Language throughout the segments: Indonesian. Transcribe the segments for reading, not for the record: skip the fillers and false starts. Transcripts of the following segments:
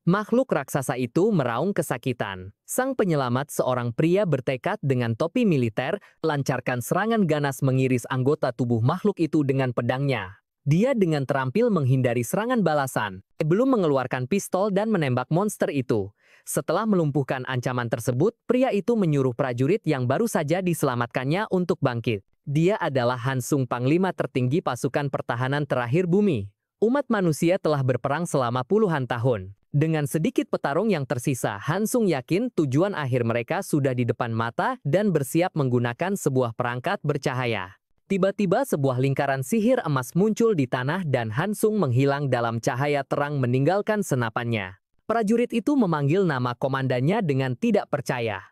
Makhluk raksasa itu meraung kesakitan. Sang penyelamat, seorang pria bertekad dengan topi militer, lancarkan serangan ganas mengiris anggota tubuh makhluk itu dengan pedangnya. Dia dengan terampil menghindari serangan balasan, belum mengeluarkan pistol dan menembak monster itu. Setelah melumpuhkan ancaman tersebut, pria itu menyuruh prajurit yang baru saja diselamatkannya untuk bangkit. Dia adalah Hansung, panglima tertinggi pasukan pertahanan terakhir bumi. Umat manusia telah berperang selama puluhan tahun. Dengan sedikit petarung yang tersisa, Hansung yakin tujuan akhir mereka sudah di depan mata dan bersiap menggunakan sebuah perangkat bercahaya. Tiba-tiba sebuah lingkaran sihir emas muncul di tanah dan Hansung menghilang dalam cahaya terang meninggalkan senapannya. Prajurit itu memanggil nama komandannya dengan tidak percaya.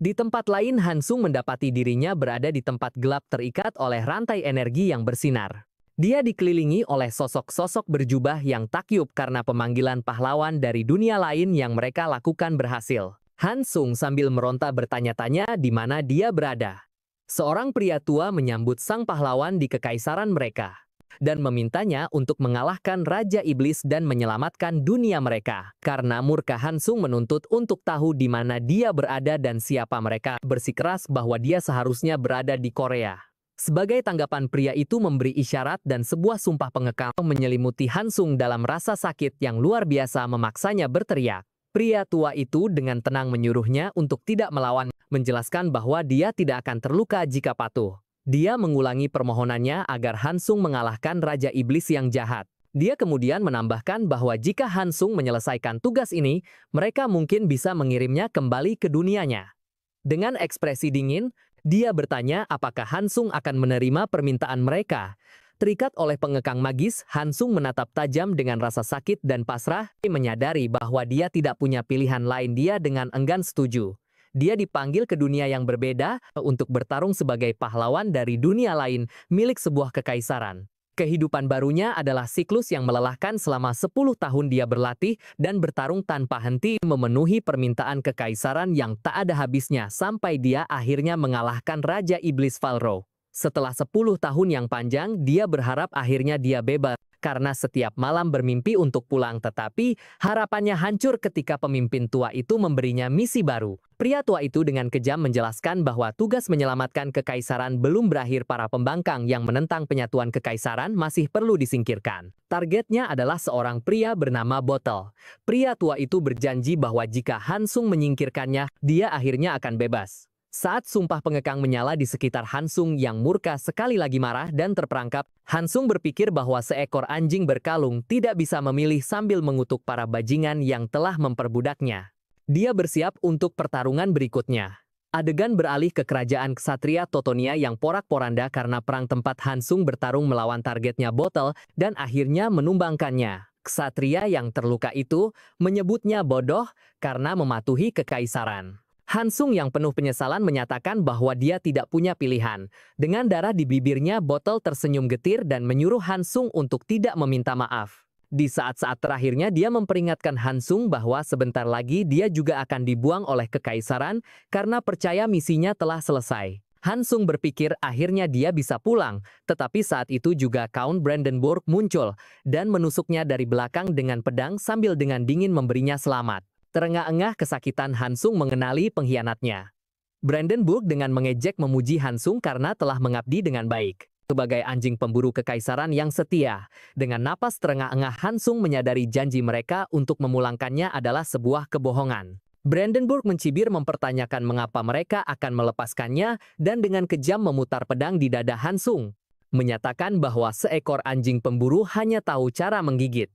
Di tempat lain, Hansung mendapati dirinya berada di tempat gelap terikat oleh rantai energi yang bersinar. Dia dikelilingi oleh sosok-sosok berjubah yang takyub karena pemanggilan pahlawan dari dunia lain yang mereka lakukan berhasil. Hansung sambil meronta bertanya-tanya di mana dia berada. Seorang pria tua menyambut sang pahlawan di kekaisaran mereka dan memintanya untuk mengalahkan Raja Iblis dan menyelamatkan dunia mereka. Karena murka, Hansung menuntut untuk tahu di mana dia berada dan siapa mereka, bersikeras bahwa dia seharusnya berada di Korea. Sebagai tanggapan, pria itu memberi isyarat dan sebuah sumpah pengekang menyelimuti Hansung dalam rasa sakit yang luar biasa memaksanya berteriak. Pria tua itu dengan tenang menyuruhnya untuk tidak melawan, menjelaskan bahwa dia tidak akan terluka jika patuh. Dia mengulangi permohonannya agar Hansung mengalahkan Raja Iblis yang jahat. Dia kemudian menambahkan bahwa jika Hansung menyelesaikan tugas ini, mereka mungkin bisa mengirimnya kembali ke dunianya. Dengan ekspresi dingin, dia bertanya apakah Hansung akan menerima permintaan mereka. Terikat oleh pengekang magis, Hansung menatap tajam dengan rasa sakit dan pasrah, menyadari bahwa dia tidak punya pilihan lain. Dia dengan enggan setuju. Dia dipanggil ke dunia yang berbeda untuk bertarung sebagai pahlawan dari dunia lain, milik sebuah kekaisaran. Kehidupan barunya adalah siklus yang melelahkan. Selama 10 tahun dia berlatih dan bertarung tanpa henti, memenuhi permintaan kekaisaran yang tak ada habisnya sampai dia akhirnya mengalahkan Raja Iblis Falro. Setelah 10 tahun yang panjang, dia berharap akhirnya dia bebas. Karena setiap malam bermimpi untuk pulang, tetapi harapannya hancur ketika pemimpin tua itu memberinya misi baru. Pria tua itu dengan kejam menjelaskan bahwa tugas menyelamatkan kekaisaran belum berakhir. Para pembangkang yang menentang penyatuan kekaisaran masih perlu disingkirkan. Targetnya adalah seorang pria bernama Bottle. Pria tua itu berjanji bahwa jika Hansung menyingkirkannya, dia akhirnya akan bebas. Saat sumpah pengekang menyala di sekitar Hansung yang murka sekali lagi marah dan terperangkap, Hansung berpikir bahwa seekor anjing berkalung tidak bisa memilih sambil mengutuk para bajingan yang telah memperbudaknya. Dia bersiap untuk pertarungan berikutnya. Adegan beralih ke kerajaan ksatria Totonia yang porak-poranda karena perang tempat Hansung bertarung melawan targetnya Bottle dan akhirnya menumbangkannya. Ksatria yang terluka itu menyebutnya bodoh karena mematuhi kekaisaran. Hansung yang penuh penyesalan menyatakan bahwa dia tidak punya pilihan. Dengan darah di bibirnya, Bottle tersenyum getir dan menyuruh Hansung untuk tidak meminta maaf. Di saat-saat terakhirnya, dia memperingatkan Hansung bahwa sebentar lagi dia juga akan dibuang oleh kekaisaran karena percaya misinya telah selesai. Hansung berpikir akhirnya dia bisa pulang, tetapi saat itu juga Count Brandenburg muncul dan menusuknya dari belakang dengan pedang sambil dengan dingin memberinya selamat. Terengah-engah kesakitan, Hansung mengenali pengkhianatnya. Brandenburg dengan mengejek memuji Hansung karena telah mengabdi dengan baik. Sebagai anjing pemburu kekaisaran yang setia, dengan napas terengah-engah Hansung menyadari janji mereka untuk memulangkannya adalah sebuah kebohongan. Brandenburg mencibir mempertanyakan mengapa mereka akan melepaskannya dan dengan kejam memutar pedang di dada Hansung. Menyatakan bahwa seekor anjing pemburu hanya tahu cara menggigit.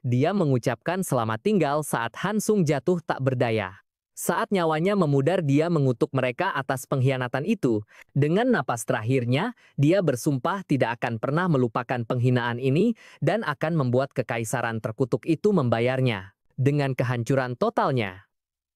Dia mengucapkan selamat tinggal saat Hansung jatuh tak berdaya. Saat nyawanya memudar, dia mengutuk mereka atas pengkhianatan itu. Dengan napas terakhirnya, dia bersumpah tidak akan pernah melupakan penghinaan ini dan akan membuat kekaisaran terkutuk itu membayarnya dengan kehancuran totalnya.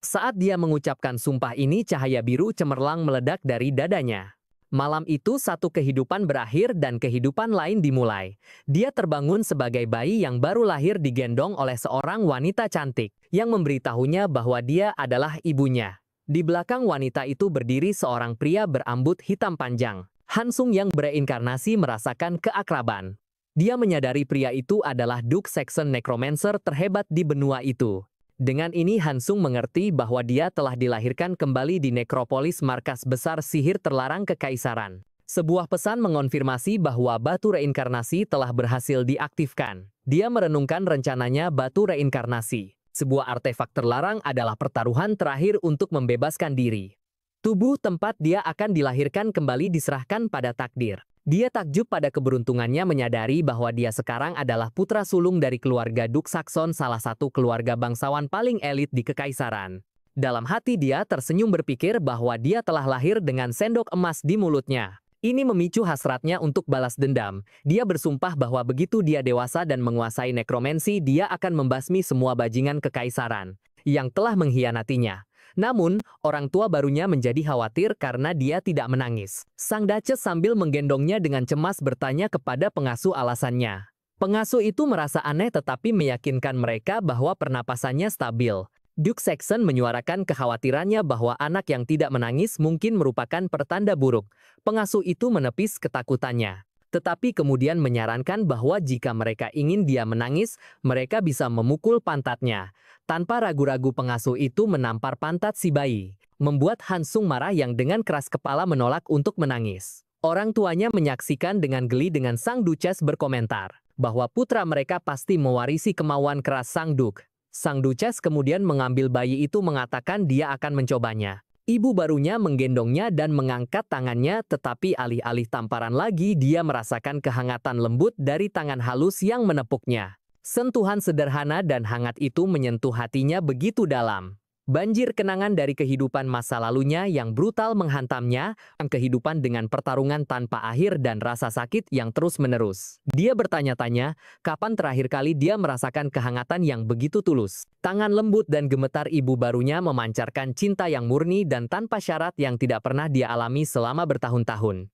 Saat dia mengucapkan sumpah ini, cahaya biru cemerlang meledak dari dadanya. Malam itu satu kehidupan berakhir dan kehidupan lain dimulai. Dia terbangun sebagai bayi yang baru lahir digendong oleh seorang wanita cantik yang memberitahunya bahwa dia adalah ibunya. Di belakang wanita itu berdiri seorang pria berambut hitam panjang. Hansung yang bereinkarnasi merasakan keakraban. Dia menyadari pria itu adalah Duke Saxon, necromancer terhebat di benua itu. Dengan ini Hansung mengerti bahwa dia telah dilahirkan kembali di nekropolis markas besar sihir terlarang kekaisaran. Sebuah pesan mengonfirmasi bahwa batu reinkarnasi telah berhasil diaktifkan. Dia merenungkan rencananya batu reinkarnasi. Sebuah artefak terlarang adalah pertaruhan terakhir untuk membebaskan diri. Tubuh tempat dia akan dilahirkan kembali diserahkan pada takdir. Dia takjub pada keberuntungannya menyadari bahwa dia sekarang adalah putra sulung dari keluarga Duk Saxon, salah satu keluarga bangsawan paling elit di kekaisaran. Dalam hati dia tersenyum berpikir bahwa dia telah lahir dengan sendok emas di mulutnya. Ini memicu hasratnya untuk balas dendam. Dia bersumpah bahwa begitu dia dewasa dan menguasai nekromansi, dia akan membasmi semua bajingan kekaisaran yang telah mengkhianatinya. Namun, orang tua barunya menjadi khawatir karena dia tidak menangis. Sang Duchess sambil menggendongnya dengan cemas bertanya kepada pengasuh alasannya. Pengasuh itu merasa aneh tetapi meyakinkan mereka bahwa pernapasannya stabil. Duke Saxon menyuarakan kekhawatirannya bahwa anak yang tidak menangis mungkin merupakan pertanda buruk. Pengasuh itu menepis ketakutannya. Tetapi kemudian menyarankan bahwa jika mereka ingin dia menangis, mereka bisa memukul pantatnya. Tanpa ragu-ragu pengasuh itu menampar pantat si bayi, membuat Hansung marah yang dengan keras kepala menolak untuk menangis. Orang tuanya menyaksikan dengan geli dengan sang Duchess berkomentar bahwa putra mereka pasti mewarisi kemauan keras sang Duke. Sang Duchess kemudian mengambil bayi itu mengatakan dia akan mencobanya. Ibu barunya menggendongnya dan mengangkat tangannya, tetapi alih-alih tamparan lagi dia merasakan kehangatan lembut dari tangan halus yang menepuknya. Sentuhan sederhana dan hangat itu menyentuh hatinya begitu dalam. Banjir kenangan dari kehidupan masa lalunya yang brutal menghantamnya, kehidupan dengan pertarungan tanpa akhir dan rasa sakit yang terus-menerus. Dia bertanya-tanya, kapan terakhir kali dia merasakan kehangatan yang begitu tulus. Tangan lembut dan gemetar ibu barunya memancarkan cinta yang murni dan tanpa syarat yang tidak pernah dia alami selama bertahun-tahun.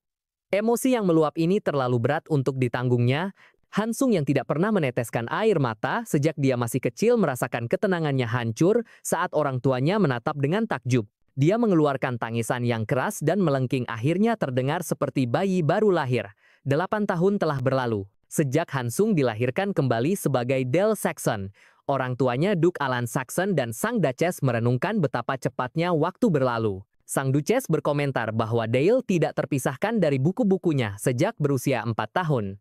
Emosi yang meluap ini terlalu berat untuk ditanggungnya. Hansung yang tidak pernah meneteskan air mata sejak dia masih kecil merasakan ketenangannya hancur saat orang tuanya menatap dengan takjub. Dia mengeluarkan tangisan yang keras dan melengking, akhirnya terdengar seperti bayi baru lahir. 8 tahun telah berlalu sejak Hansung dilahirkan kembali sebagai Dale Saxon. Orang tuanya Duke Alan Saxon dan sang Duchess merenungkan betapa cepatnya waktu berlalu. Sang Duchess berkomentar bahwa Dale tidak terpisahkan dari buku-bukunya sejak berusia 4 tahun.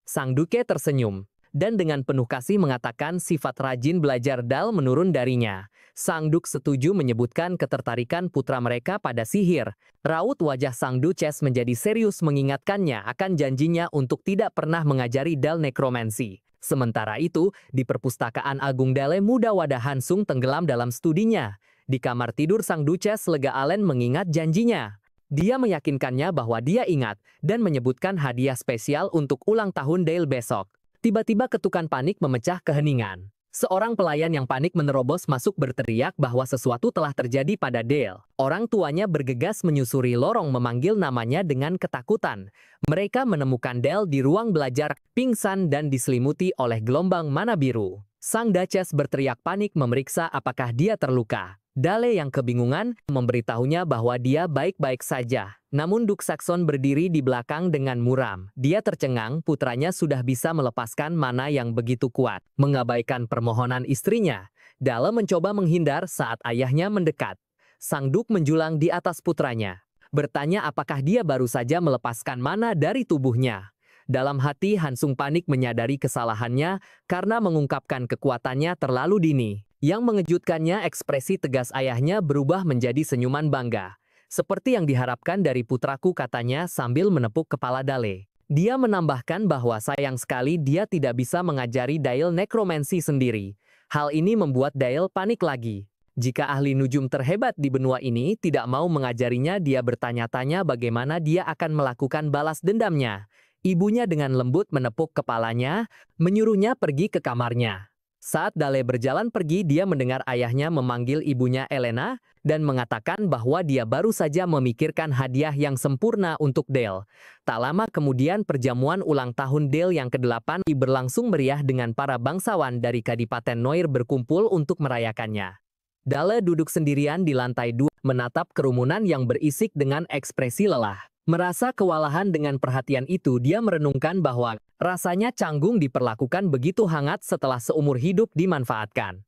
Sang Duke tersenyum, dan dengan penuh kasih mengatakan sifat rajin belajar Dale menurun darinya. Sang Duke setuju menyebutkan ketertarikan putra mereka pada sihir. Raut wajah sang Duchess menjadi serius mengingatkannya akan janjinya untuk tidak pernah mengajari Dale nekromansi. Sementara itu, di perpustakaan Agung Dale Muda Wadah Hansung tenggelam dalam studinya. Di kamar tidur sang Duchess lega Allen mengingat janjinya. Dia meyakinkannya bahwa dia ingat dan menyebutkan hadiah spesial untuk ulang tahun Dale besok. Tiba-tiba ketukan panik memecah keheningan. Seorang pelayan yang panik menerobos masuk berteriak bahwa sesuatu telah terjadi pada Dale. Orang tuanya bergegas menyusuri lorong memanggil namanya dengan ketakutan. Mereka menemukan Dale di ruang belajar, pingsan dan diselimuti oleh gelombang mana biru. Sang Duchess berteriak panik memeriksa apakah dia terluka. Dale yang kebingungan memberitahunya bahwa dia baik-baik saja. Namun Duke Saxon berdiri di belakang dengan muram. Dia tercengang putranya sudah bisa melepaskan mana yang begitu kuat. Mengabaikan permohonan istrinya, Dale mencoba menghindar saat ayahnya mendekat. Sang Duke menjulang di atas putranya, bertanya apakah dia baru saja melepaskan mana dari tubuhnya. Dalam hati Hansung panik menyadari kesalahannya karena mengungkapkan kekuatannya terlalu dini. Yang mengejutkannya, ekspresi tegas ayahnya berubah menjadi senyuman bangga. Seperti yang diharapkan dari putraku, katanya sambil menepuk kepala Dale. Dia menambahkan bahwa sayang sekali dia tidak bisa mengajari Dale nekromansi sendiri. Hal ini membuat Dale panik lagi. Jika ahli nujum terhebat di benua ini tidak mau mengajarinya, dia bertanya-tanya bagaimana dia akan melakukan balas dendamnya. Ibunya dengan lembut menepuk kepalanya, menyuruhnya pergi ke kamarnya. Saat Dale berjalan pergi, dia mendengar ayahnya memanggil ibunya Elena dan mengatakan bahwa dia baru saja memikirkan hadiah yang sempurna untuk Dale. Tak lama kemudian perjamuan ulang tahun Dale yang ke-8 berlangsung meriah dengan para bangsawan dari Kadipaten Noir berkumpul untuk merayakannya. Dale duduk sendirian di lantai 2, menatap kerumunan yang berisik dengan ekspresi lelah. Merasa kewalahan dengan perhatian itu, dia merenungkan bahwa rasanya canggung diperlakukan begitu hangat setelah seumur hidup dimanfaatkan.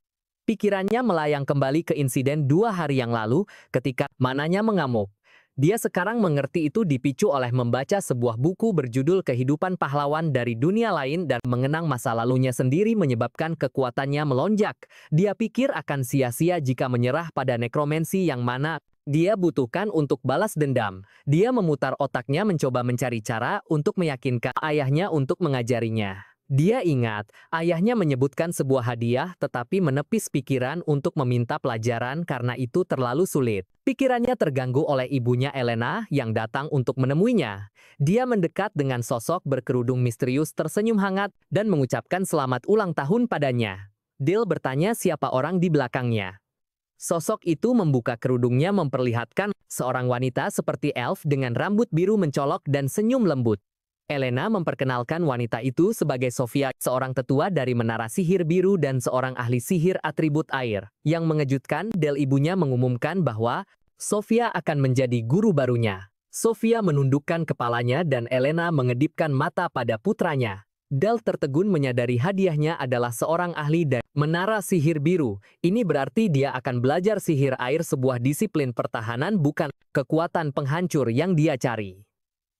Pikirannya melayang kembali ke insiden 2 hari yang lalu ketika mananya mengamuk. Dia sekarang mengerti itu dipicu oleh membaca sebuah buku berjudul Kehidupan Pahlawan dari Dunia Lain dan mengenang masa lalunya sendiri menyebabkan kekuatannya melonjak. Dia pikir akan sia-sia jika menyerah pada nekromansi yang mana dia butuhkan untuk balas dendam. Dia memutar otaknya mencoba mencari cara untuk meyakinkan ayahnya untuk mengajarinya. Dia ingat, ayahnya menyebutkan sebuah hadiah tetapi menepis pikiran untuk meminta pelajaran karena itu terlalu sulit. Pikirannya terganggu oleh ibunya Elena yang datang untuk menemuinya. Dia mendekat dengan sosok berkerudung misterius tersenyum hangat dan mengucapkan selamat ulang tahun padanya. Dale bertanya siapa orang di belakangnya. Sosok itu membuka kerudungnya memperlihatkan seorang wanita seperti elf dengan rambut biru mencolok dan senyum lembut. Elena memperkenalkan wanita itu sebagai Sofia, seorang tetua dari Menara Sihir Biru dan seorang ahli sihir atribut air. Yang mengejutkan, Dale ibunya mengumumkan bahwa Sofia akan menjadi guru barunya. Sofia menundukkan kepalanya dan Elena mengedipkan mata pada putranya. Dale tertegun menyadari hadiahnya adalah seorang ahli dari Menara Sihir Biru. Ini berarti dia akan belajar sihir air, sebuah disiplin pertahanan bukan kekuatan penghancur yang dia cari.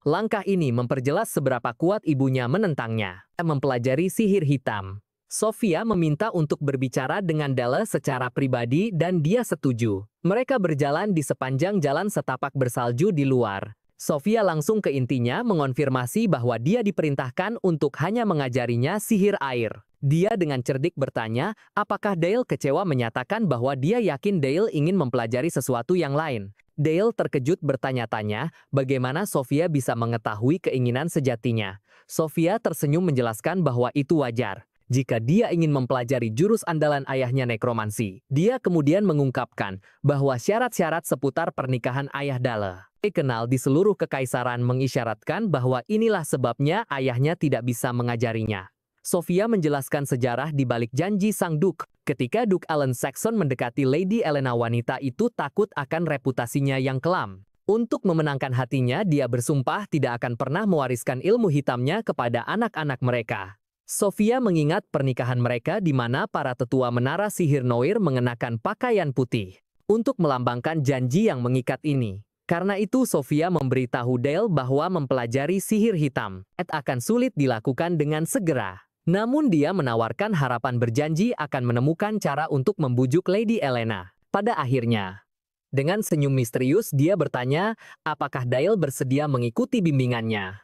Langkah ini memperjelas seberapa kuat ibunya menentangnya. Mempelajari sihir hitam. Sofia meminta untuk berbicara dengan Dale secara pribadi dan dia setuju. Mereka berjalan di sepanjang jalan setapak bersalju di luar. Sofia langsung ke intinya mengonfirmasi bahwa dia diperintahkan untuk hanya mengajarinya sihir air. Dia dengan cerdik bertanya, apakah Dale kecewa menyatakan bahwa dia yakin Dale ingin mempelajari sesuatu yang lain. Dale terkejut bertanya-tanya, bagaimana Sofia bisa mengetahui keinginan sejatinya. Sofia tersenyum menjelaskan bahwa itu wajar. Jika dia ingin mempelajari jurus andalan ayahnya nekromansi. Dia kemudian mengungkapkan bahwa syarat-syarat seputar pernikahan ayah Dale dikenal di seluruh kekaisaran mengisyaratkan bahwa inilah sebabnya ayahnya tidak bisa mengajarinya. Sofia menjelaskan sejarah di balik janji sang Duke. Ketika Duke Alan Saxon mendekati Lady Elena, wanita itu takut akan reputasinya yang kelam. Untuk memenangkan hatinya, dia bersumpah tidak akan pernah mewariskan ilmu hitamnya kepada anak-anak mereka. Sofia mengingat pernikahan mereka di mana para tetua Menara Sihir Noir mengenakan pakaian putih untuk melambangkan janji yang mengikat ini. Karena itu Sofia memberitahu Dale bahwa mempelajari sihir hitam akan sulit dilakukan dengan segera. Namun dia menawarkan harapan berjanji akan menemukan cara untuk membujuk Lady Elena. Pada akhirnya, dengan senyum misterius dia bertanya, apakah Dale bersedia mengikuti bimbingannya.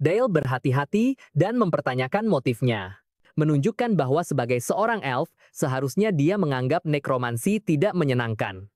Dale berhati-hati dan mempertanyakan motifnya. Menunjukkan bahwa sebagai seorang elf, seharusnya dia menganggap nekromansi tidak menyenangkan.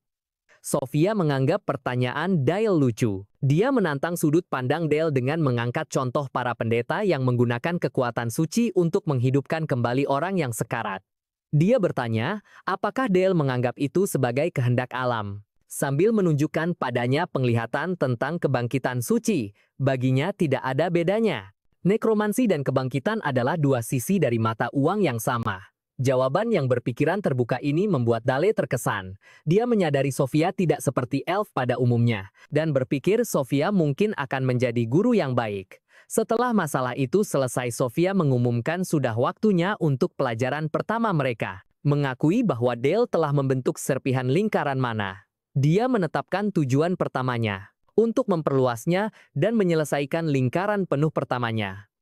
Sofia menganggap pertanyaan Dale lucu. Dia menantang sudut pandang Dale dengan mengangkat contoh para pendeta yang menggunakan kekuatan suci untuk menghidupkan kembali orang yang sekarat. Dia bertanya, apakah Dale menganggap itu sebagai kehendak alam? Sambil menunjukkan padanya penglihatan tentang kebangkitan suci, baginya tidak ada bedanya. Nekromansi dan kebangkitan adalah dua sisi dari mata uang yang sama. Jawaban yang berpikiran terbuka ini membuat Dale terkesan. Dia menyadari Sofia tidak seperti elf pada umumnya, dan berpikir Sofia mungkin akan menjadi guru yang baik. Setelah masalah itu selesai, Sofia mengumumkan sudah waktunya untuk pelajaran pertama mereka. Mengakui bahwa Dale telah membentuk serpihan lingkaran mana. Dia menetapkan tujuan pertamanya, untuk memperluasnya dan menyelesaikan lingkaran penuh pertamanya.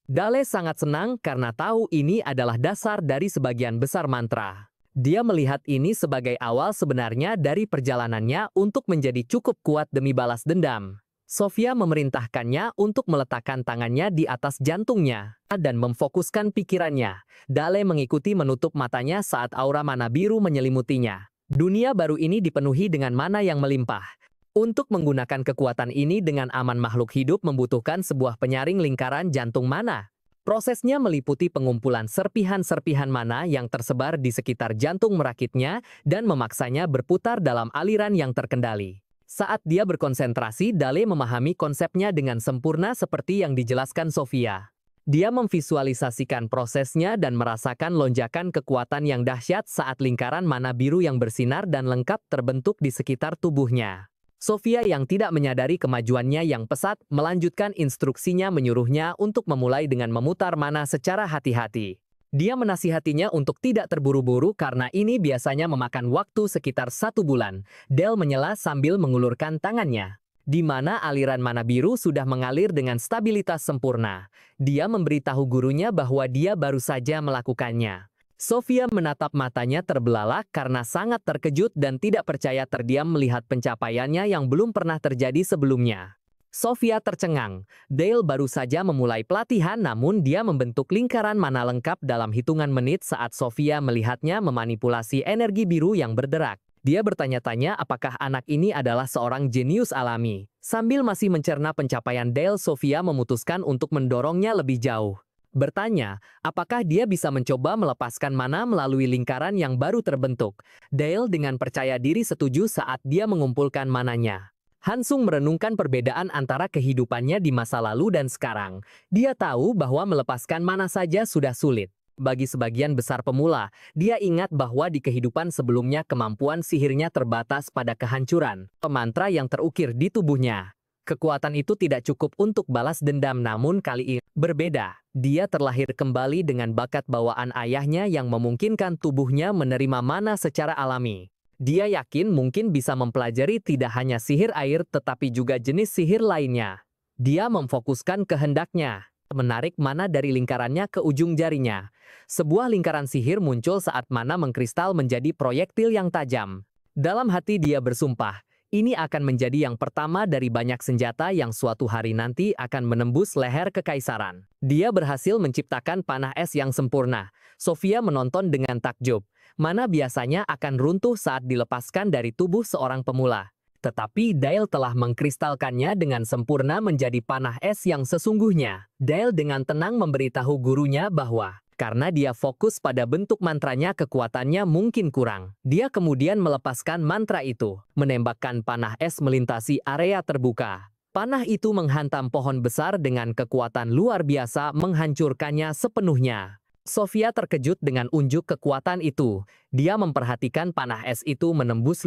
Dale sangat senang karena tahu ini adalah dasar dari sebagian besar mantra. Dia melihat ini sebagai awal sebenarnya dari perjalanannya untuk menjadi cukup kuat demi balas dendam. Sofia memerintahkannya untuk meletakkan tangannya di atas jantungnya dan memfokuskan pikirannya. Dale mengikuti menutup matanya saat aura mana biru menyelimutinya. Dunia baru ini dipenuhi dengan mana yang melimpah. Untuk menggunakan kekuatan ini dengan aman, makhluk hidup membutuhkan sebuah penyaring lingkaran jantung mana. Prosesnya meliputi pengumpulan serpihan-serpihan mana yang tersebar di sekitar jantung, merakitnya dan memaksanya berputar dalam aliran yang terkendali. Saat dia berkonsentrasi, Dale memahami konsepnya dengan sempurna seperti yang dijelaskan Sofia. Dia memvisualisasikan prosesnya dan merasakan lonjakan kekuatan yang dahsyat saat lingkaran mana biru yang bersinar dan lengkap terbentuk di sekitar tubuhnya. Sofia yang tidak menyadari kemajuannya yang pesat melanjutkan instruksinya, menyuruhnya untuk memulai dengan memutar mana secara hati-hati. Dia menasihatinya untuk tidak terburu-buru karena ini biasanya memakan waktu sekitar 1 bulan. Dale menyela sambil mengulurkan tangannya, di mana aliran mana biru sudah mengalir dengan stabilitas sempurna. Dia memberitahu gurunya bahwa dia baru saja melakukannya. Sofia menatap matanya terbelalak karena sangat terkejut dan tidak percaya terdiam melihat pencapaiannya yang belum pernah terjadi sebelumnya. Sofia tercengang. Dale baru saja memulai pelatihan namun dia membentuk lingkaran mana lengkap dalam hitungan menit saat Sofia melihatnya memanipulasi energi biru yang berderak. Dia bertanya-tanya apakah anak ini adalah seorang jenius alami. Sambil masih mencerna pencapaian Dale, Sofia memutuskan untuk mendorongnya lebih jauh. Bertanya, apakah dia bisa mencoba melepaskan mana melalui lingkaran yang baru terbentuk. Dale dengan percaya diri setuju saat dia mengumpulkan mananya. Hansung merenungkan perbedaan antara kehidupannya di masa lalu dan sekarang. Dia tahu bahwa melepaskan mana saja sudah sulit. Bagi sebagian besar pemula, dia ingat bahwa di kehidupan sebelumnya kemampuan sihirnya terbatas pada kehancuran, mantra yang terukir di tubuhnya. Kekuatan itu tidak cukup untuk balas dendam namun kali ini berbeda. Dia terlahir kembali dengan bakat bawaan ayahnya yang memungkinkan tubuhnya menerima mana secara alami. Dia yakin mungkin bisa mempelajari tidak hanya sihir air tetapi juga jenis sihir lainnya. Dia memfokuskan kehendaknya, menarik mana dari lingkarannya ke ujung jarinya. Sebuah lingkaran sihir muncul saat mana mengkristal menjadi proyektil yang tajam. Dalam hati dia bersumpah, ini akan menjadi yang pertama dari banyak senjata yang suatu hari nanti akan menembus leher kekaisaran. Dia berhasil menciptakan panah es yang sempurna. Sofia menonton dengan takjub. Mana biasanya akan runtuh saat dilepaskan dari tubuh seorang pemula. Tetapi Dale telah mengkristalkannya dengan sempurna menjadi panah es yang sesungguhnya. Dale dengan tenang memberitahu gurunya bahwa karena dia fokus pada bentuk mantranya, kekuatannya mungkin kurang. Dia kemudian melepaskan mantra itu, menembakkan panah es melintasi area terbuka. Panah itu menghantam pohon besar dengan kekuatan luar biasa, menghancurkannya sepenuhnya. Sofia terkejut dengan unjuk kekuatan itu. Dia memperhatikan panah es itu menembus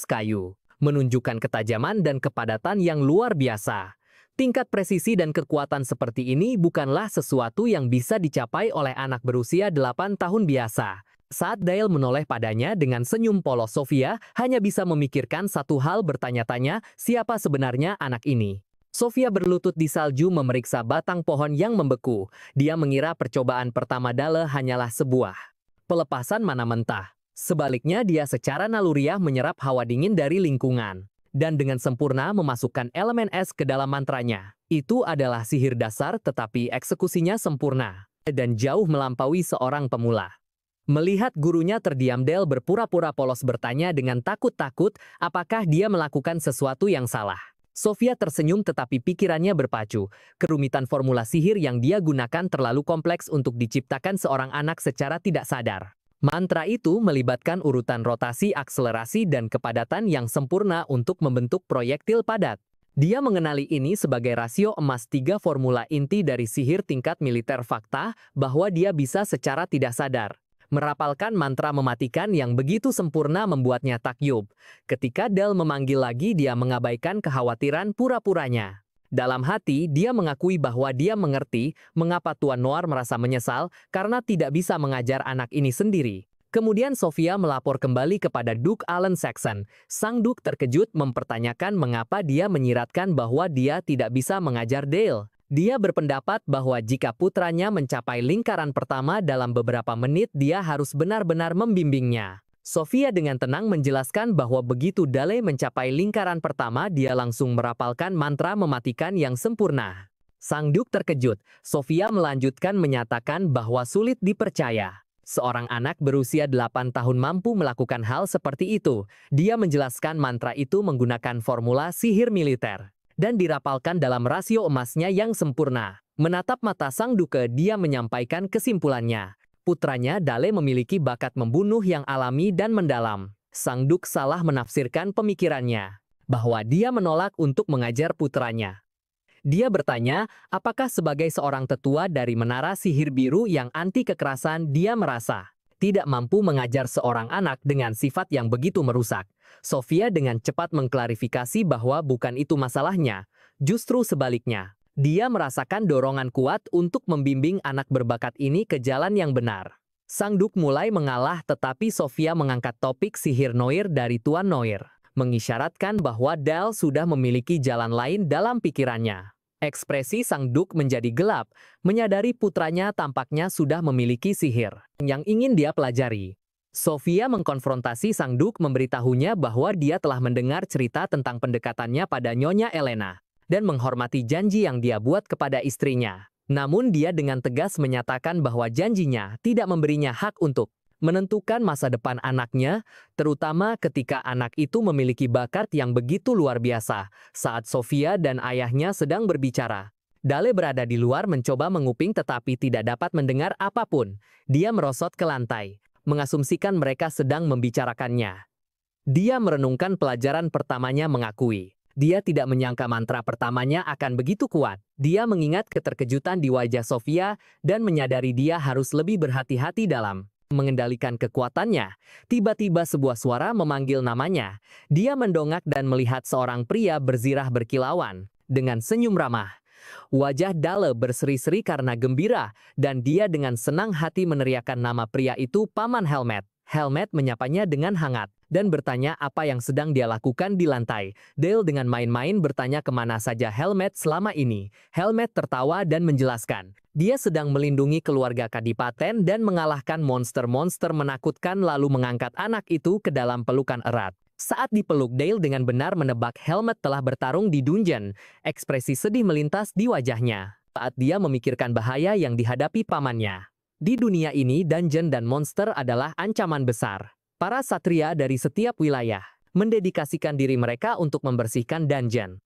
kayu, menunjukkan ketajaman dan kepadatan yang luar biasa. Tingkat presisi dan kekuatan seperti ini bukanlah sesuatu yang bisa dicapai oleh anak berusia 8 tahun biasa. Saat Dale menoleh padanya dengan senyum polos, Sofia hanya bisa memikirkan satu hal, bertanya-tanya siapa sebenarnya anak ini. Sofia berlutut di salju memeriksa batang pohon yang membeku. Dia mengira percobaan pertama Dale hanyalah sebuah pelepasan mana mentah. Sebaliknya dia secara naluriah menyerap hawa dingin dari lingkungan. Dan dengan sempurna memasukkan elemen es ke dalam mantranya. Itu adalah sihir dasar tetapi eksekusinya sempurna. Dan jauh melampaui seorang pemula. Melihat gurunya terdiam, Dale berpura-pura polos bertanya dengan takut-takut apakah dia melakukan sesuatu yang salah. Sofia tersenyum tetapi pikirannya berpacu. Kerumitan formula sihir yang dia gunakan terlalu kompleks untuk diciptakan seorang anak secara tidak sadar. Mantra itu melibatkan urutan rotasi, akselerasi, dan kepadatan yang sempurna untuk membentuk proyektil padat. Dia mengenali ini sebagai rasio emas 3, formula inti dari sihir tingkat militer. Fakta bahwa dia bisa secara tidak sadar merapalkan mantra mematikan yang begitu sempurna membuatnya takyub. Ketika Dale memanggil lagi, dia mengabaikan kekhawatiran pura-puranya. Dalam hati, dia mengakui bahwa dia mengerti mengapa Tuan Noir merasa menyesal karena tidak bisa mengajar anak ini sendiri. Kemudian Sofia melapor kembali kepada Duke Alan Saxon. Sang Duke terkejut mempertanyakan mengapa dia menyiratkan bahwa dia tidak bisa mengajar Dale. Dia berpendapat bahwa jika putranya mencapai lingkaran pertama dalam beberapa menit, dia harus benar-benar membimbingnya. Sofia dengan tenang menjelaskan bahwa begitu Dale mencapai lingkaran pertama, dia langsung merapalkan mantra mematikan yang sempurna. Sang Duke terkejut. Sofia melanjutkan menyatakan bahwa sulit dipercaya. Seorang anak berusia 8 tahun mampu melakukan hal seperti itu. Dia menjelaskan mantra itu menggunakan formula sihir militer. Dan dirapalkan dalam rasio emasnya yang sempurna. Menatap mata Sang Duke, dia menyampaikan kesimpulannya. Putranya Dale memiliki bakat membunuh yang alami dan mendalam. Sang Duke salah menafsirkan pemikirannya, bahwa dia menolak untuk mengajar putranya. Dia bertanya, apakah sebagai seorang tetua dari menara sihir biru yang anti kekerasan, dia merasa tidak mampu mengajar seorang anak dengan sifat yang begitu merusak. Sofia dengan cepat mengklarifikasi bahwa bukan itu masalahnya, justru sebaliknya. Dia merasakan dorongan kuat untuk membimbing anak berbakat ini ke jalan yang benar. Sang Duk mulai mengalah, tetapi Sofia mengangkat topik sihir Noir dari Tuan Noir, mengisyaratkan bahwa Dale sudah memiliki jalan lain dalam pikirannya. Ekspresi Sang Duk menjadi gelap, menyadari putranya tampaknya sudah memiliki sihir yang ingin dia pelajari. Sofia mengkonfrontasi Sang Duk, memberitahunya bahwa dia telah mendengar cerita tentang pendekatannya pada Nyonya Elena dan menghormati janji yang dia buat kepada istrinya. Namun dia dengan tegas menyatakan bahwa janjinya tidak memberinya hak untuk menentukan masa depan anaknya, terutama ketika anak itu memiliki bakat yang begitu luar biasa. Saat Sofia dan ayahnya sedang berbicara, Dale berada di luar mencoba menguping tetapi tidak dapat mendengar apapun. Dia merosot ke lantai, mengasumsikan mereka sedang membicarakannya. Dia merenungkan pelajaran pertamanya, mengakui dia tidak menyangka mantra pertamanya akan begitu kuat. Dia mengingat keterkejutan di wajah Sofia dan menyadari dia harus lebih berhati-hati dalam mengendalikan kekuatannya. Tiba-tiba sebuah suara memanggil namanya. Dia mendongak dan melihat seorang pria berzirah berkilauan dengan senyum ramah. Wajah Dale berseri-seri karena gembira, dan dia dengan senang hati meneriakkan nama pria itu, Paman Helmet. Helmet menyapanya dengan hangat dan bertanya apa yang sedang dia lakukan di lantai. Dale dengan main-main bertanya kemana saja Helmet selama ini. Helmet tertawa dan menjelaskan, dia sedang melindungi keluarga Kadipaten dan mengalahkan monster-monster menakutkan, lalu mengangkat anak itu ke dalam pelukan erat. Saat dipeluk, Dale dengan benar menebak Helmet telah bertarung di dungeon. Ekspresi sedih melintas di wajahnya saat dia memikirkan bahaya yang dihadapi pamannya. Di dunia ini, dungeon dan monster adalah ancaman besar. Para satria dari setiap wilayah mendedikasikan diri mereka untuk membersihkan dungeon.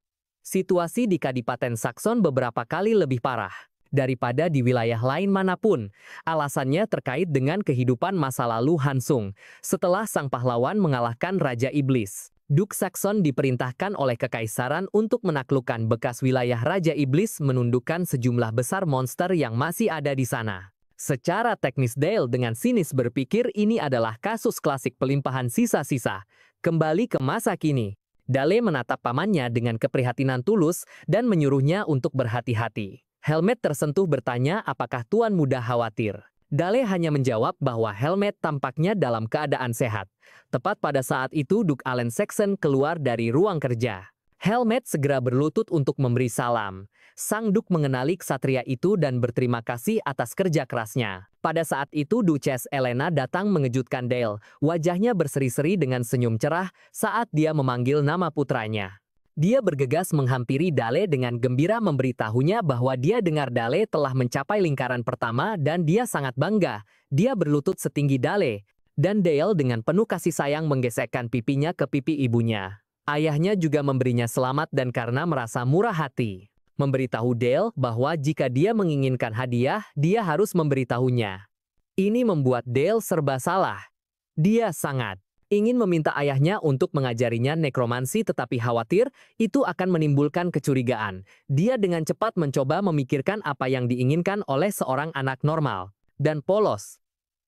Situasi di Kadipaten Saxon beberapa kali lebih parah daripada di wilayah lain manapun. Alasannya terkait dengan kehidupan masa lalu Hansung. Setelah sang pahlawan mengalahkan Raja Iblis, Duk Saxon diperintahkan oleh Kekaisaran untuk menaklukkan bekas wilayah Raja Iblis, menundukkan sejumlah besar monster yang masih ada di sana. Secara teknis, Dale dengan sinis berpikir ini adalah kasus klasik pelimpahan sisa-sisa. Kembali ke masa kini, Dale menatap pamannya dengan keprihatinan tulus dan menyuruhnya untuk berhati-hati. Helmet tersentuh bertanya apakah Tuan Muda khawatir. Dale hanya menjawab bahwa Helmet tampaknya dalam keadaan sehat. Tepat pada saat itu Duke Allen Saxon keluar dari ruang kerja. Helmet segera berlutut untuk memberi salam. Sang Duk mengenali ksatria itu dan berterima kasih atas kerja kerasnya. Pada saat itu Duchess Elena datang mengejutkan Dale. Wajahnya berseri-seri dengan senyum cerah saat dia memanggil nama putranya. Dia bergegas menghampiri Dale dengan gembira, memberitahunya bahwa dia dengar Dale telah mencapai lingkaran pertama dan dia sangat bangga. Dia berlutut setinggi Dale, dan Dale dengan penuh kasih sayang menggesekkan pipinya ke pipi ibunya. Ayahnya juga memberinya selamat dan karena merasa murah hati, memberitahu Dale bahwa jika dia menginginkan hadiah, dia harus memberitahunya. Ini membuat Dale serba salah. Dia sangat ingin meminta ayahnya untuk mengajarinya nekromansi, tetapi khawatir itu akan menimbulkan kecurigaan. Dia dengan cepat mencoba memikirkan apa yang diinginkan oleh seorang anak normal dan polos.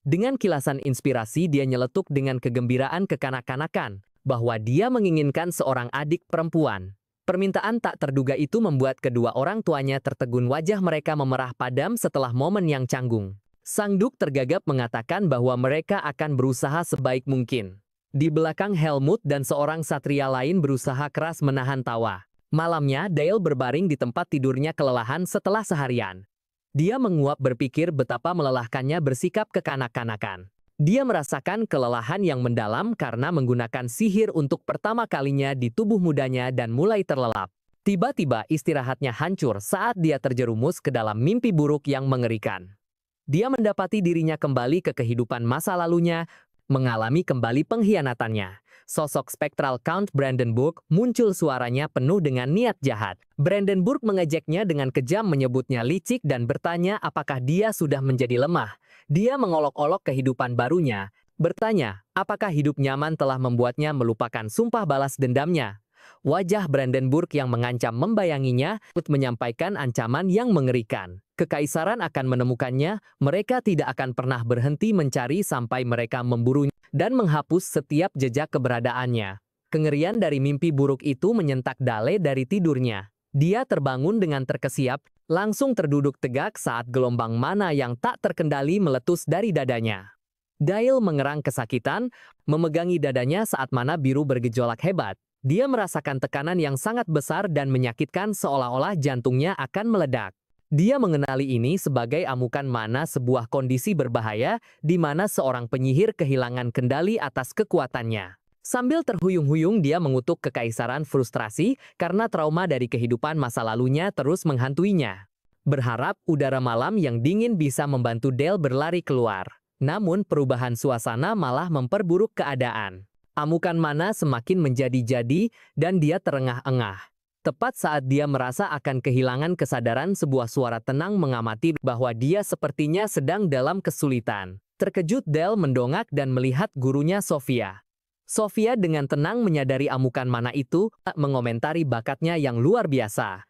Dengan kilasan inspirasi, dia nyeletuk dengan kegembiraan kekanak-kanakan bahwa dia menginginkan seorang adik perempuan. Permintaan tak terduga itu membuat kedua orang tuanya tertegun, wajah mereka memerah padam setelah momen yang canggung. Sang Duk tergagap mengatakan bahwa mereka akan berusaha sebaik mungkin. Di belakang, Helmut dan seorang satria lain berusaha keras menahan tawa. Malamnya, Dale berbaring di tempat tidurnya kelelahan setelah seharian. Dia menguap berpikir betapa melelahkannya bersikap kekanak-kanakan. Dia merasakan kelelahan yang mendalam karena menggunakan sihir untuk pertama kalinya di tubuh mudanya dan mulai terlelap. Tiba-tiba istirahatnya hancur saat dia terjerumus ke dalam mimpi buruk yang mengerikan. Dia mendapati dirinya kembali ke kehidupan masa lalunya, mengalami kembali pengkhianatannya. Sosok spektral Count Brandenburg muncul, suaranya penuh dengan niat jahat. Brandenburg mengejeknya dengan kejam, menyebutnya licik dan bertanya apakah dia sudah menjadi lemah. Dia mengolok-olok kehidupan barunya, bertanya apakah hidup nyaman telah membuatnya melupakan sumpah balas dendamnya. Wajah Brandenburg yang mengancam membayanginya, menyampaikan ancaman yang mengerikan. Kekaisaran akan menemukannya, mereka tidak akan pernah berhenti mencari sampai mereka memburunya dan menghapus setiap jejak keberadaannya. Kengerian dari mimpi buruk itu menyentak Dale dari tidurnya. Dia terbangun dengan terkesiap, langsung terduduk tegak saat gelombang mana yang tak terkendali meletus dari dadanya. Dale mengerang kesakitan, memegangi dadanya saat mana biru bergejolak hebat. Dia merasakan tekanan yang sangat besar dan menyakitkan seolah-olah jantungnya akan meledak. Dia mengenali ini sebagai amukan mana, sebuah kondisi berbahaya di mana seorang penyihir kehilangan kendali atas kekuatannya. Sambil terhuyung-huyung dia mengutuk kekaisaran frustrasi karena trauma dari kehidupan masa lalunya terus menghantuinya. Berharap udara malam yang dingin bisa membantu Dale berlari keluar. Namun perubahan suasana malah memperburuk keadaan. Amukan mana semakin menjadi-jadi dan dia terengah-engah. Tepat saat dia merasa akan kehilangan kesadaran, sebuah suara tenang mengamati bahwa dia sepertinya sedang dalam kesulitan. Terkejut Dale mendongak dan melihat gurunya Sofia. Sofia dengan tenang menyadari amukan mana itu, mengomentari bakatnya yang luar biasa.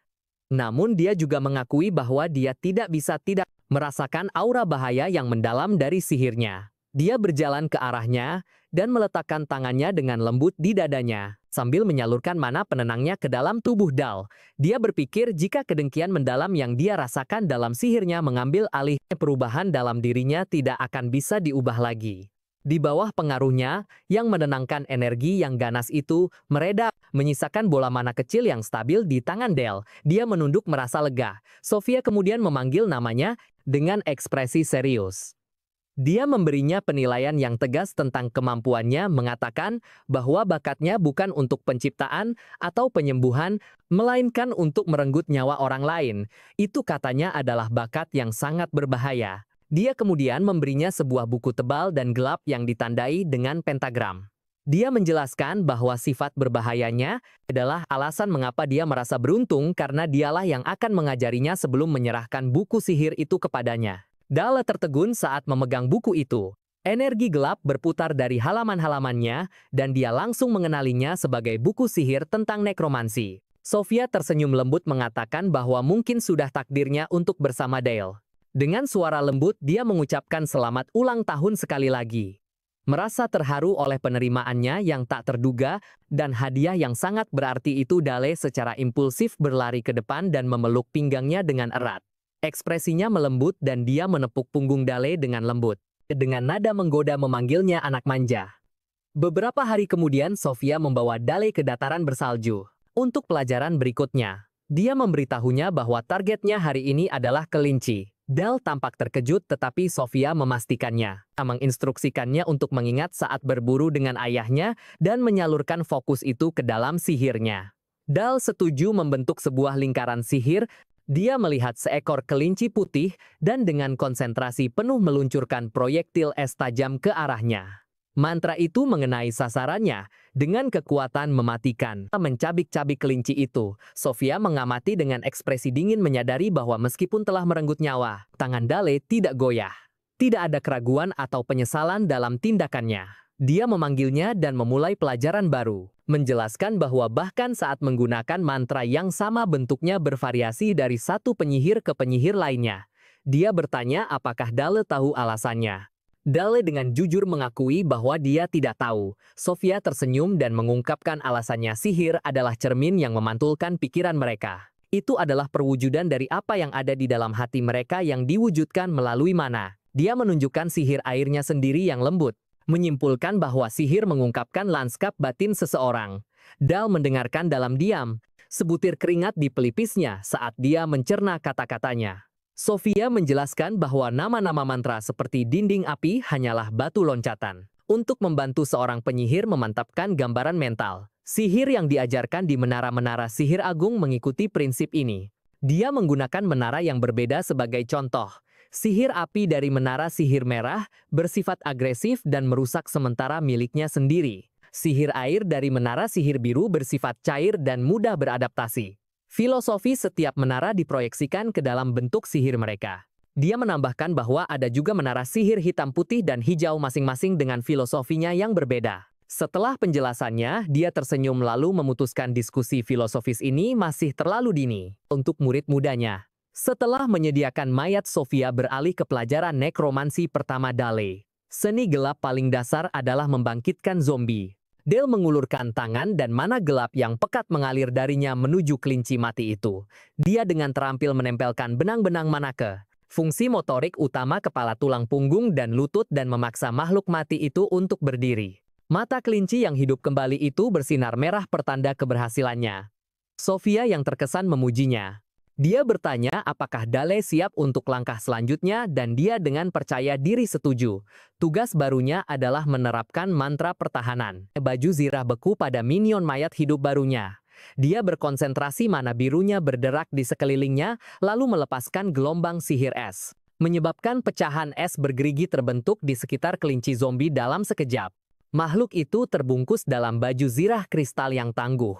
Namun dia juga mengakui bahwa dia tidak bisa tidak merasakan aura bahaya yang mendalam dari sihirnya. Dia berjalan ke arahnya dan meletakkan tangannya dengan lembut di dadanya, sambil menyalurkan mana penenangnya ke dalam tubuh Dale. Dia berpikir jika kedengkian mendalam yang dia rasakan dalam sihirnya mengambil alih, perubahan dalam dirinya tidak akan bisa diubah lagi. Di bawah pengaruhnya, yang menenangkan energi yang ganas itu mereda, menyisakan bola mana kecil yang stabil di tangan Dale. Dia menunduk merasa lega. Sofia kemudian memanggil namanya dengan ekspresi serius. Dia memberinya penilaian yang tegas tentang kemampuannya, mengatakan bahwa bakatnya bukan untuk penciptaan atau penyembuhan, melainkan untuk merenggut nyawa orang lain. Itu katanya adalah bakat yang sangat berbahaya. Dia kemudian memberinya sebuah buku tebal dan gelap yang ditandai dengan pentagram. Dia menjelaskan bahwa sifat berbahayanya adalah alasan mengapa dia merasa beruntung karena dialah yang akan mengajarinya sebelum menyerahkan buku sihir itu kepadanya. Dale tertegun saat memegang buku itu. Energi gelap berputar dari halaman-halamannya dan dia langsung mengenalinya sebagai buku sihir tentang nekromansi. Sofia tersenyum lembut mengatakan bahwa mungkin sudah takdirnya untuk bersama Dale. Dengan suara lembut dia mengucapkan selamat ulang tahun sekali lagi. Merasa terharu oleh penerimaannya yang tak terduga dan hadiah yang sangat berarti itu, Dale secara impulsif berlari ke depan dan memeluk pinggangnya dengan erat. Ekspresinya melembut dan dia menepuk punggung Dale dengan lembut. Dengan nada menggoda memanggilnya anak manja. Beberapa hari kemudian Sofia membawa Dale ke dataran bersalju. Untuk pelajaran berikutnya, dia memberitahunya bahwa targetnya hari ini adalah kelinci. Dale tampak terkejut tetapi Sofia memastikannya, menginstruksikannya untuk mengingat saat berburu dengan ayahnya dan menyalurkan fokus itu ke dalam sihirnya. Dale setuju membentuk sebuah lingkaran sihir. Dia melihat seekor kelinci putih dan dengan konsentrasi penuh meluncurkan proyektil es tajam ke arahnya. Mantra itu mengenai sasarannya dengan kekuatan mematikan. Mencabik-cabik kelinci itu, Sofia mengamati dengan ekspresi dingin, menyadari bahwa meskipun telah merenggut nyawa, tangan Dale tidak goyah. Tidak ada keraguan atau penyesalan dalam tindakannya. Dia memanggilnya dan memulai pelajaran baru, menjelaskan bahwa bahkan saat menggunakan mantra yang sama bentuknya bervariasi dari satu penyihir ke penyihir lainnya. Dia bertanya apakah Dale tahu alasannya. Dale dengan jujur mengakui bahwa dia tidak tahu. Sofia tersenyum dan mengungkapkan alasannya sihir adalah cermin yang memantulkan pikiran mereka. Itu adalah perwujudan dari apa yang ada di dalam hati mereka yang diwujudkan melalui mana. Dia menunjukkan sihir airnya sendiri yang lembut, menyimpulkan bahwa sihir mengungkapkan lanskap batin seseorang. Dale mendengarkan dalam diam, sebutir keringat di pelipisnya saat dia mencerna kata-katanya. Sofia menjelaskan bahwa nama-nama mantra seperti dinding api hanyalah batu loncatan untuk membantu seorang penyihir memantapkan gambaran mental. Sihir yang diajarkan di menara-menara sihir agung mengikuti prinsip ini. Dia menggunakan menara yang berbeda sebagai contoh. Sihir api dari menara sihir merah bersifat agresif dan merusak sementara miliknya sendiri. Sihir air dari menara sihir biru bersifat cair dan mudah beradaptasi. Filosofi setiap menara diproyeksikan ke dalam bentuk sihir mereka. Dia menambahkan bahwa ada juga menara sihir hitam, putih, dan hijau masing-masing dengan filosofinya yang berbeda. Setelah penjelasannya, dia tersenyum lalu memutuskan diskusi filosofis ini masih terlalu dini untuk murid mudanya. Setelah menyediakan mayat, Sofia beralih ke pelajaran nekromansi pertama Dale. Seni gelap paling dasar adalah membangkitkan zombie. Dale mengulurkan tangan dan mana gelap yang pekat mengalir darinya menuju kelinci mati itu. Dia dengan terampil menempelkan benang-benang mana ke fungsi motorik utama kepala, tulang punggung, dan lutut dan memaksa makhluk mati itu untuk berdiri. Mata kelinci yang hidup kembali itu bersinar merah pertanda keberhasilannya. Sofia yang terkesan memujinya. Dia bertanya apakah Dale siap untuk langkah selanjutnya dan dia dengan percaya diri setuju. Tugas barunya adalah menerapkan mantra pertahanan. Baju zirah beku pada minion mayat hidup barunya. Dia berkonsentrasi mana birunya berderak di sekelilingnya, lalu melepaskan gelombang sihir es. Menyebabkan pecahan es bergerigi terbentuk di sekitar kelinci zombie dalam sekejap. Makhluk itu terbungkus dalam baju zirah kristal yang tangguh.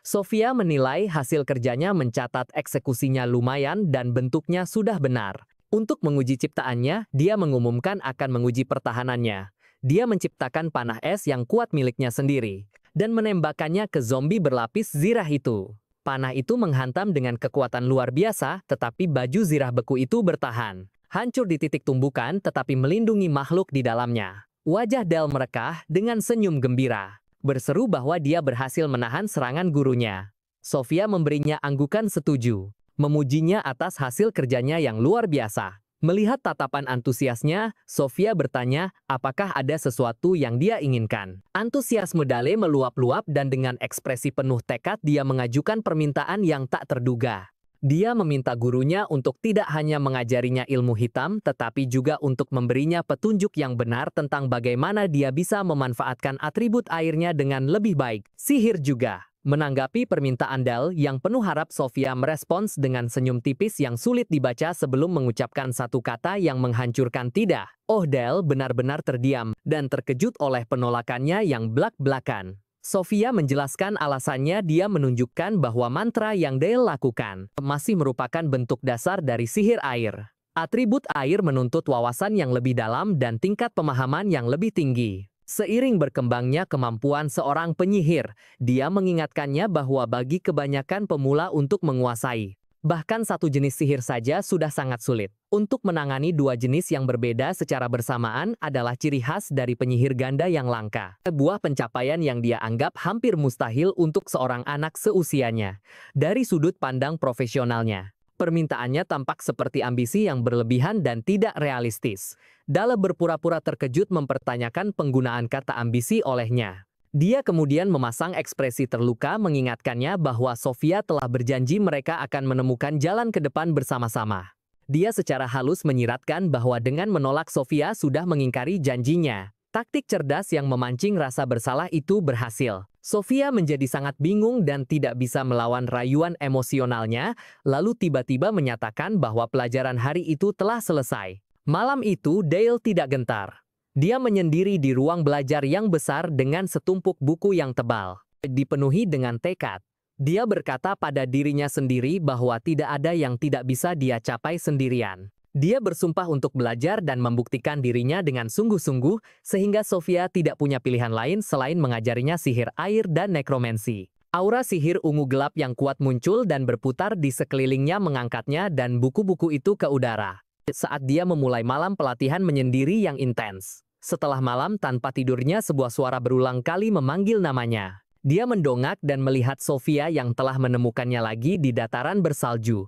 Sofia menilai hasil kerjanya mencatat eksekusinya lumayan dan bentuknya sudah benar. Untuk menguji ciptaannya, dia mengumumkan akan menguji pertahanannya. Dia menciptakan panah es yang kuat miliknya sendiri dan menembakkannya ke zombie berlapis zirah itu. Panah itu menghantam dengan kekuatan luar biasa, tetapi baju zirah beku itu bertahan. Hancur di titik tumbukan tetapi melindungi makhluk di dalamnya. Wajah Dale merekah dengan senyum gembira. Berseru bahwa dia berhasil menahan serangan gurunya. Sofia memberinya anggukan setuju, memujinya atas hasil kerjanya yang luar biasa. Melihat tatapan antusiasnya, Sofia bertanya apakah ada sesuatu yang dia inginkan. Antusiasme Dale meluap-luap dan dengan ekspresi penuh tekad dia mengajukan permintaan yang tak terduga. Dia meminta gurunya untuk tidak hanya mengajarinya ilmu hitam, tetapi juga untuk memberinya petunjuk yang benar tentang bagaimana dia bisa memanfaatkan atribut airnya dengan lebih baik. Sihir juga. Menanggapi permintaan Dale yang penuh harap, Sofia merespons dengan senyum tipis yang sulit dibaca sebelum mengucapkan satu kata yang menghancurkan tidak. Oh, Dale benar-benar terdiam dan terkejut oleh penolakannya yang belak-belakan. Sofia menjelaskan alasannya. Dia menunjukkan bahwa mantra yang Dale lakukan masih merupakan bentuk dasar dari sihir air. Atribut air menuntut wawasan yang lebih dalam dan tingkat pemahaman yang lebih tinggi. Seiring berkembangnya kemampuan seorang penyihir, dia mengingatkannya bahwa bagi kebanyakan pemula untuk menguasai bahkan satu jenis sihir saja sudah sangat sulit. Untuk menangani dua jenis yang berbeda secara bersamaan adalah ciri khas dari penyihir ganda yang langka. Sebuah pencapaian yang dia anggap hampir mustahil untuk seorang anak seusianya. Dari sudut pandang profesionalnya, permintaannya tampak seperti ambisi yang berlebihan dan tidak realistis. Dale berpura-pura terkejut mempertanyakan penggunaan kata ambisi olehnya. Dia kemudian memasang ekspresi terluka mengingatkannya bahwa Sofia telah berjanji mereka akan menemukan jalan ke depan bersama-sama. Dia secara halus menyiratkan bahwa dengan menolak Sofia sudah mengingkari janjinya. Taktik cerdas yang memancing rasa bersalah itu berhasil. Sofia menjadi sangat bingung dan tidak bisa melawan rayuan emosionalnya, lalu tiba-tiba menyatakan bahwa pelajaran hari itu telah selesai. Malam itu Dale tidak gentar. Dia menyendiri di ruang belajar yang besar dengan setumpuk buku yang tebal, dipenuhi dengan tekad. Dia berkata pada dirinya sendiri bahwa tidak ada yang tidak bisa dia capai sendirian. Dia bersumpah untuk belajar dan membuktikan dirinya dengan sungguh-sungguh, sehingga Sofia tidak punya pilihan lain selain mengajarinya sihir air dan nekromansi. Aura sihir ungu gelap yang kuat muncul dan berputar di sekelilingnya mengangkatnya dan buku-buku itu ke udara. Saat dia memulai malam pelatihan menyendiri yang intens. Setelah malam tanpa tidurnya, sebuah suara berulang kali memanggil namanya. Dia mendongak dan melihat Sofia yang telah menemukannya lagi di dataran bersalju.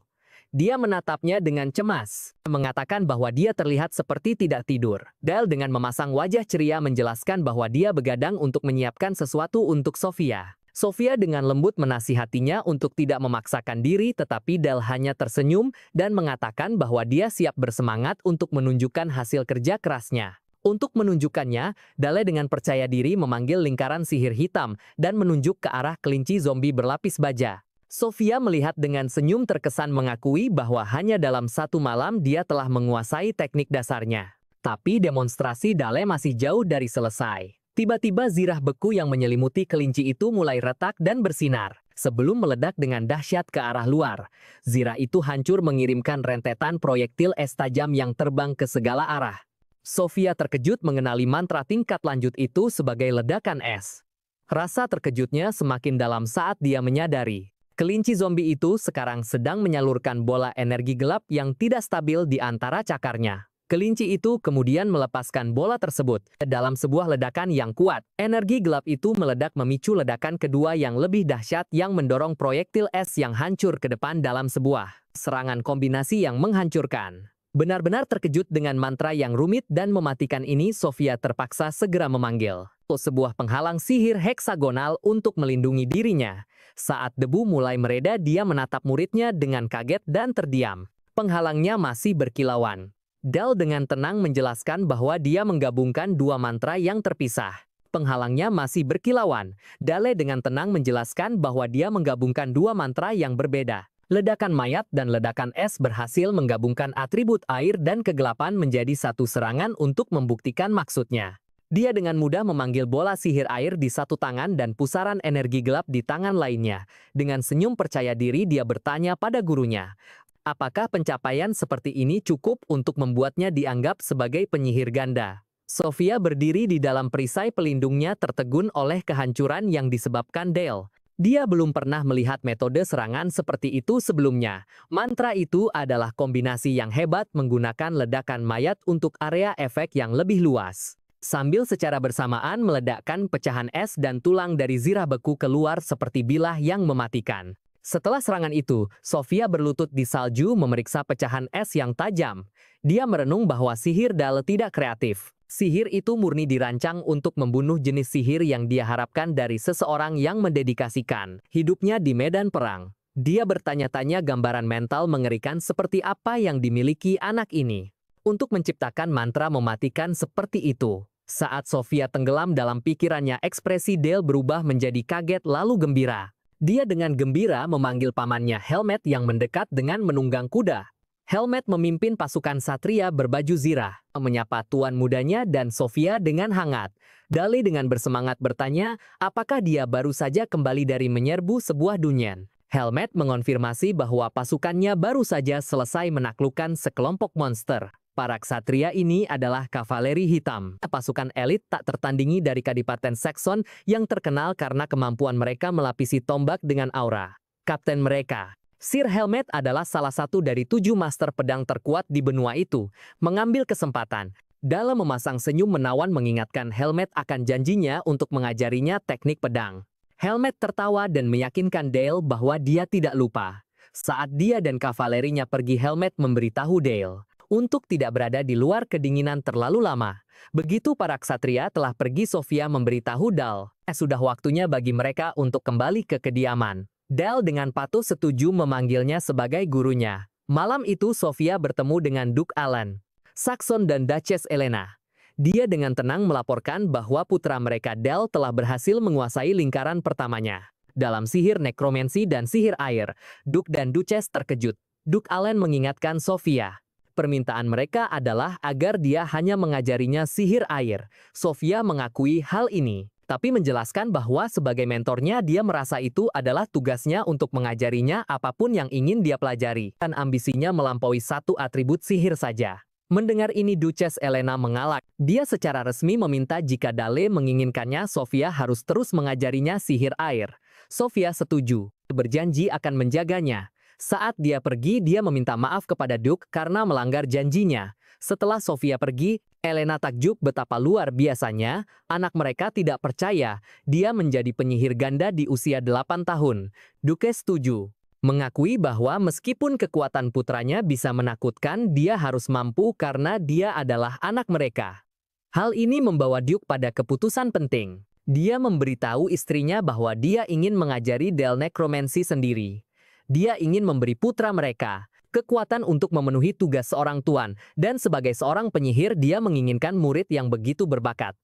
Dia menatapnya dengan cemas, mengatakan bahwa dia terlihat seperti tidak tidur. Dale dengan memasang wajah ceria menjelaskan bahwa dia begadang untuk menyiapkan sesuatu untuk Sofia. Sofia dengan lembut menasihatinya untuk tidak memaksakan diri, tetapi Dale hanya tersenyum dan mengatakan bahwa dia siap bersemangat untuk menunjukkan hasil kerja kerasnya. Untuk menunjukkannya, Dale dengan percaya diri memanggil lingkaran sihir hitam dan menunjuk ke arah kelinci zombie berlapis baja. Sofia melihat dengan senyum terkesan mengakui bahwa hanya dalam satu malam dia telah menguasai teknik dasarnya. Tapi demonstrasi Dale masih jauh dari selesai. Tiba-tiba zirah beku yang menyelimuti kelinci itu mulai retak dan bersinar. Sebelum meledak dengan dahsyat ke arah luar, zirah itu hancur mengirimkan rentetan proyektil es tajam yang terbang ke segala arah. Sofia terkejut mengenali mantra tingkat lanjut itu sebagai ledakan es. Rasa terkejutnya semakin dalam saat dia menyadari kelinci zombie itu sekarang sedang menyalurkan bola energi gelap yang tidak stabil di antara cakarnya. Kelinci itu kemudian melepaskan bola tersebut dalam sebuah ledakan yang kuat. Energi gelap itu meledak memicu ledakan kedua yang lebih dahsyat yang mendorong proyektil es yang hancur ke depan dalam sebuah serangan kombinasi yang menghancurkan. Benar-benar terkejut dengan mantra yang rumit dan mematikan ini, Sofia terpaksa segera memanggil sebuah penghalang sihir heksagonal untuk melindungi dirinya. Saat debu mulai mereda, dia menatap muridnya dengan kaget dan terdiam. Penghalangnya masih berkilauan. Del dengan tenang menjelaskan bahwa dia menggabungkan dua mantra yang terpisah. Penghalangnya masih berkilauan. Dale dengan tenang menjelaskan bahwa dia menggabungkan dua mantra yang berbeda. Ledakan mayat dan ledakan es berhasil menggabungkan atribut air dan kegelapan menjadi satu serangan untuk membuktikan maksudnya. Dia dengan mudah memanggil bola sihir air di satu tangan dan pusaran energi gelap di tangan lainnya. Dengan senyum percaya diri dia bertanya pada gurunya, apakah pencapaian seperti ini cukup untuk membuatnya dianggap sebagai penyihir ganda? Sofia berdiri di dalam perisai pelindungnya tertegun oleh kehancuran yang disebabkan Dale. Dia belum pernah melihat metode serangan seperti itu sebelumnya. Mantra itu adalah kombinasi yang hebat menggunakan ledakan mayat untuk area efek yang lebih luas. Sambil secara bersamaan meledakkan pecahan es dan tulang dari zirah beku keluar seperti bilah yang mematikan. Setelah serangan itu, Sofia berlutut di salju memeriksa pecahan es yang tajam. Dia merenung bahwa sihir Dale tidak kreatif. Sihir itu murni dirancang untuk membunuh jenis sihir yang dia harapkan dari seseorang yang mendedikasikan hidupnya di medan perang. Dia bertanya-tanya gambaran mental mengerikan seperti apa yang dimiliki anak ini untuk menciptakan mantra mematikan seperti itu. Saat Sofia tenggelam dalam pikirannya, ekspresi Dale berubah menjadi kaget lalu gembira. Dia dengan gembira memanggil pamannya Helmet yang mendekat dengan menunggang kuda. Helmet memimpin pasukan satria berbaju zirah, menyapa tuan mudanya dan Sofia dengan hangat. Dale dengan bersemangat bertanya, apakah dia baru saja kembali dari menyerbu sebuah dungeon. Helmet mengonfirmasi bahwa pasukannya baru saja selesai menaklukkan sekelompok monster. Para ksatria ini adalah kavaleri hitam, pasukan elit tak tertandingi dari Kadipaten Saxon yang terkenal karena kemampuan mereka melapisi tombak dengan aura. Kapten mereka, Sir Helmet, adalah salah satu dari 7 master pedang terkuat di benua itu. Mengambil kesempatan, Dale memasang senyum menawan mengingatkan Helmet akan janjinya untuk mengajarinya teknik pedang. Helmet tertawa dan meyakinkan Dale bahwa dia tidak lupa. Saat dia dan kavalerinya pergi, Helmet memberitahu Dale untuk tidak berada di luar kedinginan terlalu lama. Begitu para ksatria telah pergi, Sofia memberitahu Dale, sudah waktunya bagi mereka untuk kembali ke kediaman. Dale dengan patuh setuju memanggilnya sebagai gurunya. Malam itu Sofia bertemu dengan Duke Alan Saxon dan Duchess Elena. Dia dengan tenang melaporkan bahwa putra mereka Dale telah berhasil menguasai lingkaran pertamanya dalam sihir nekromansi dan sihir air. Duke dan Duchess terkejut. Duke Alan mengingatkan Sofia, permintaan mereka adalah agar dia hanya mengajarinya sihir air. Sofia mengakui hal ini, tapi menjelaskan bahwa sebagai mentornya dia merasa itu adalah tugasnya untuk mengajarinya apapun yang ingin dia pelajari, dan ambisinya melampaui satu atribut sihir saja. Mendengar ini Duchess Elena mengalak. Dia secara resmi meminta jika Dale menginginkannya, Sofia harus terus mengajarinya sihir air. Sofia setuju, berjanji akan menjaganya. Saat dia pergi, dia meminta maaf kepada Duke karena melanggar janjinya. Setelah Sofia pergi, Elena takjub betapa luar biasanya anak mereka tidak percaya dia menjadi penyihir ganda di usia 8 tahun. Duke setuju, mengakui bahwa meskipun kekuatan putranya bisa menakutkan, dia harus mampu karena dia adalah anak mereka. Hal ini membawa Duke pada keputusan penting. Dia memberitahu istrinya bahwa dia ingin mengajari Dale nekromansi sendiri. Dia ingin memberi putra mereka kekuatan untuk memenuhi tugas seorang tuan, dan sebagai seorang penyihir dia menginginkan murid yang begitu berbakat.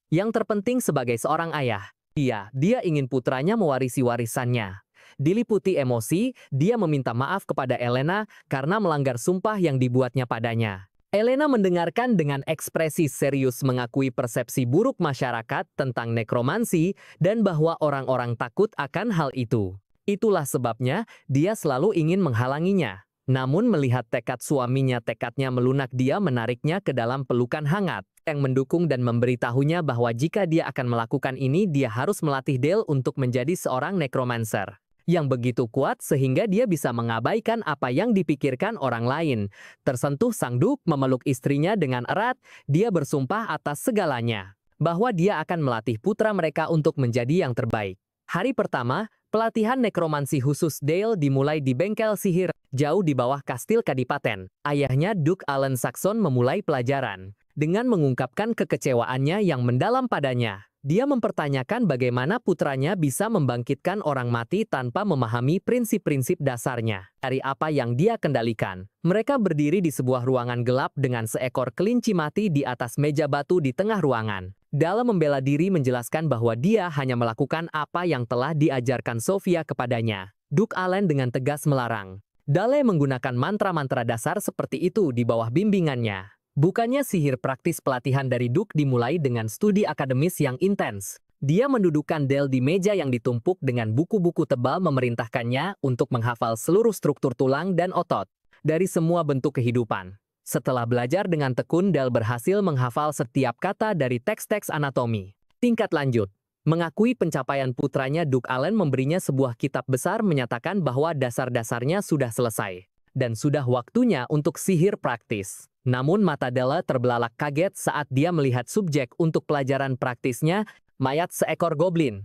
Yang terpenting sebagai seorang ayah, dia ingin putranya mewarisi warisannya. Diliputi emosi, dia meminta maaf kepada Elena karena melanggar sumpah yang dibuatnya padanya. Elena mendengarkan dengan ekspresi serius, mengakui persepsi buruk masyarakat tentang nekromansi dan bahwa orang-orang takut akan hal itu. Itulah sebabnya dia selalu ingin menghalanginya. Namun melihat tekad suaminya, tekadnya melunak, dia menariknya ke dalam pelukan hangat yang mendukung dan memberitahunya bahwa jika dia akan melakukan ini, dia harus melatih Dale untuk menjadi seorang necromancer. yang begitu kuat sehingga dia bisa mengabaikan apa yang dipikirkan orang lain. Tersentuh, Sang Duk memeluk istrinya dengan erat. Dia bersumpah atas segalanya bahwa dia akan melatih putra mereka untuk menjadi yang terbaik. Hari pertama, pelatihan nekromansi khusus Dale dimulai di bengkel sihir, jauh di bawah kastil Kadipaten. Ayahnya, Duke Alan Saxon, memulai pelajaran dengan mengungkapkan kekecewaannya yang mendalam padanya. Dia mempertanyakan bagaimana putranya bisa membangkitkan orang mati tanpa memahami prinsip-prinsip dasarnya dari apa yang dia kendalikan. Mereka berdiri di sebuah ruangan gelap dengan seekor kelinci mati di atas meja batu di tengah ruangan. Dale membela diri menjelaskan bahwa dia hanya melakukan apa yang telah diajarkan Sofia kepadanya. Duke Alan dengan tegas melarang Dale menggunakan mantra-mantra dasar seperti itu di bawah bimbingannya. Bukannya sihir praktis, pelatihan dari Duke dimulai dengan studi akademis yang intens. Dia mendudukkan Dale di meja yang ditumpuk dengan buku-buku tebal, memerintahkannya untuk menghafal seluruh struktur tulang dan otot dari semua bentuk kehidupan. Setelah belajar dengan tekun, Dale berhasil menghafal setiap kata dari teks-teks anatomi. Tingkat lanjut. Mengakui pencapaian putranya, Duke Alan memberinya sebuah kitab besar menyatakan bahwa dasar-dasarnya sudah selesai dan sudah waktunya untuk sihir praktis. Namun mata Dale terbelalak kaget saat dia melihat subjek untuk pelajaran praktisnya, mayat seekor goblin.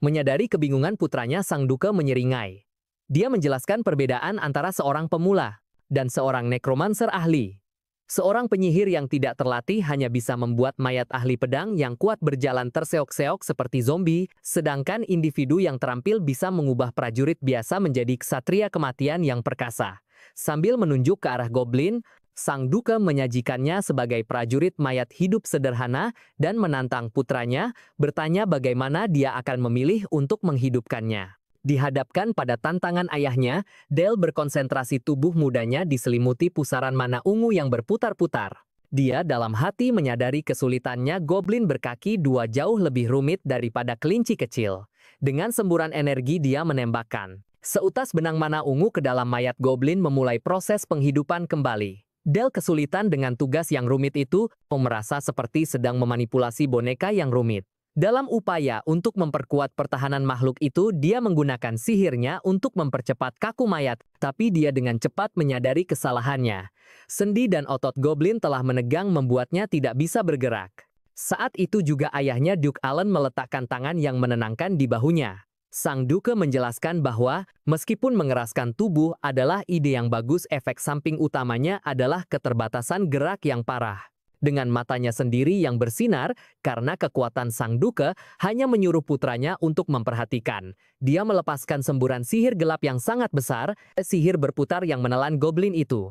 Menyadari kebingungan putranya, Sang Duke menyeringai. Dia menjelaskan perbedaan antara seorang pemula dan seorang nekromancer ahli. Seorang penyihir yang tidak terlatih hanya bisa membuat mayat ahli pedang yang kuat berjalan terseok-seok seperti zombie, sedangkan individu yang terampil bisa mengubah prajurit biasa menjadi ksatria kematian yang perkasa. Sambil menunjuk ke arah goblin, Sang Duke menyajikannya sebagai prajurit mayat hidup sederhana dan menantang putranya, bertanya bagaimana dia akan memilih untuk menghidupkannya. Dihadapkan pada tantangan ayahnya, Dale berkonsentrasi, tubuh mudanya diselimuti pusaran mana ungu yang berputar-putar. Dia dalam hati menyadari kesulitannya. Goblin berkaki dua jauh lebih rumit daripada kelinci kecil. Dengan semburan energi dia menembakkan seutas benang mana ungu ke dalam mayat goblin, memulai proses penghidupan kembali. Dale kesulitan dengan tugas yang rumit itu, merasa seperti sedang memanipulasi boneka yang rumit. Dalam upaya untuk memperkuat pertahanan makhluk itu, dia menggunakan sihirnya untuk mempercepat kaku mayat, tapi dia dengan cepat menyadari kesalahannya. Sendi dan otot goblin telah menegang, membuatnya tidak bisa bergerak. Saat itu juga ayahnya, Duke Alan, meletakkan tangan yang menenangkan di bahunya. Sang Duke menjelaskan bahwa meskipun mengeraskan tubuh adalah ide yang bagus, efek samping utamanya adalah keterbatasan gerak yang parah. Dengan matanya sendiri yang bersinar karena kekuatan, Sang Duke hanya menyuruh putranya untuk memperhatikan. Dia melepaskan semburan sihir gelap yang sangat besar, sihir berputar yang menelan goblin itu.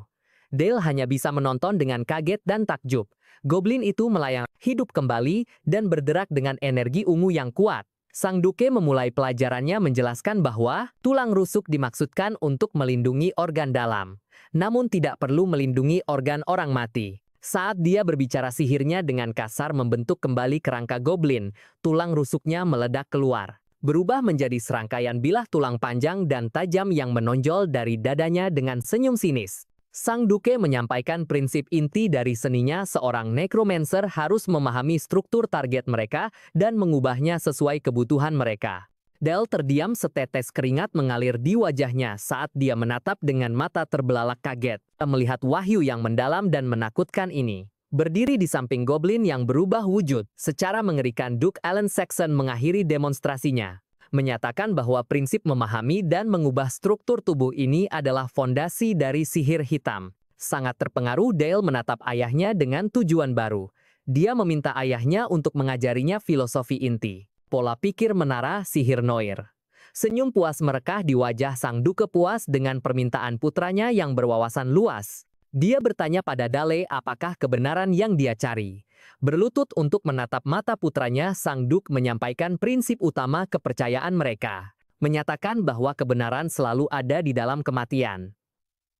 Dale hanya bisa menonton dengan kaget dan takjub. Goblin itu melayang, hidup kembali, dan bergerak dengan energi ungu yang kuat. Sang Duke memulai pelajarannya menjelaskan bahwa tulang rusuk dimaksudkan untuk melindungi organ dalam, namun tidak perlu melindungi organ orang mati. Saat dia berbicara, sihirnya dengan kasar membentuk kembali kerangka goblin. Tulang rusuknya meledak keluar, berubah menjadi serangkaian bilah tulang panjang dan tajam yang menonjol dari dadanya dengan senyum sinis. Sang Duke menyampaikan prinsip inti dari seninya. Seorang necromancer harus memahami struktur target mereka dan mengubahnya sesuai kebutuhan mereka. Dale terdiam, setetes keringat mengalir di wajahnya saat dia menatap dengan mata terbelalak kaget melihat wahyu yang mendalam dan menakutkan ini. Berdiri di samping goblin yang berubah wujud secara mengerikan, Duke Alan Saxon mengakhiri demonstrasinya, menyatakan bahwa prinsip memahami dan mengubah struktur tubuh ini adalah fondasi dari sihir hitam. Sangat terpengaruh, Dale menatap ayahnya dengan tujuan baru. Dia meminta ayahnya untuk mengajarinya filosofi inti, pola pikir menara sihir Noir. Senyum puas merekah di wajah Sang Duke, puas dengan permintaan putranya yang berwawasan luas. Dia bertanya pada Dale apakah kebenaran yang dia cari. Berlutut untuk menatap mata putranya, Sang Duke menyampaikan prinsip utama kepercayaan mereka, menyatakan bahwa kebenaran selalu ada di dalam kematian.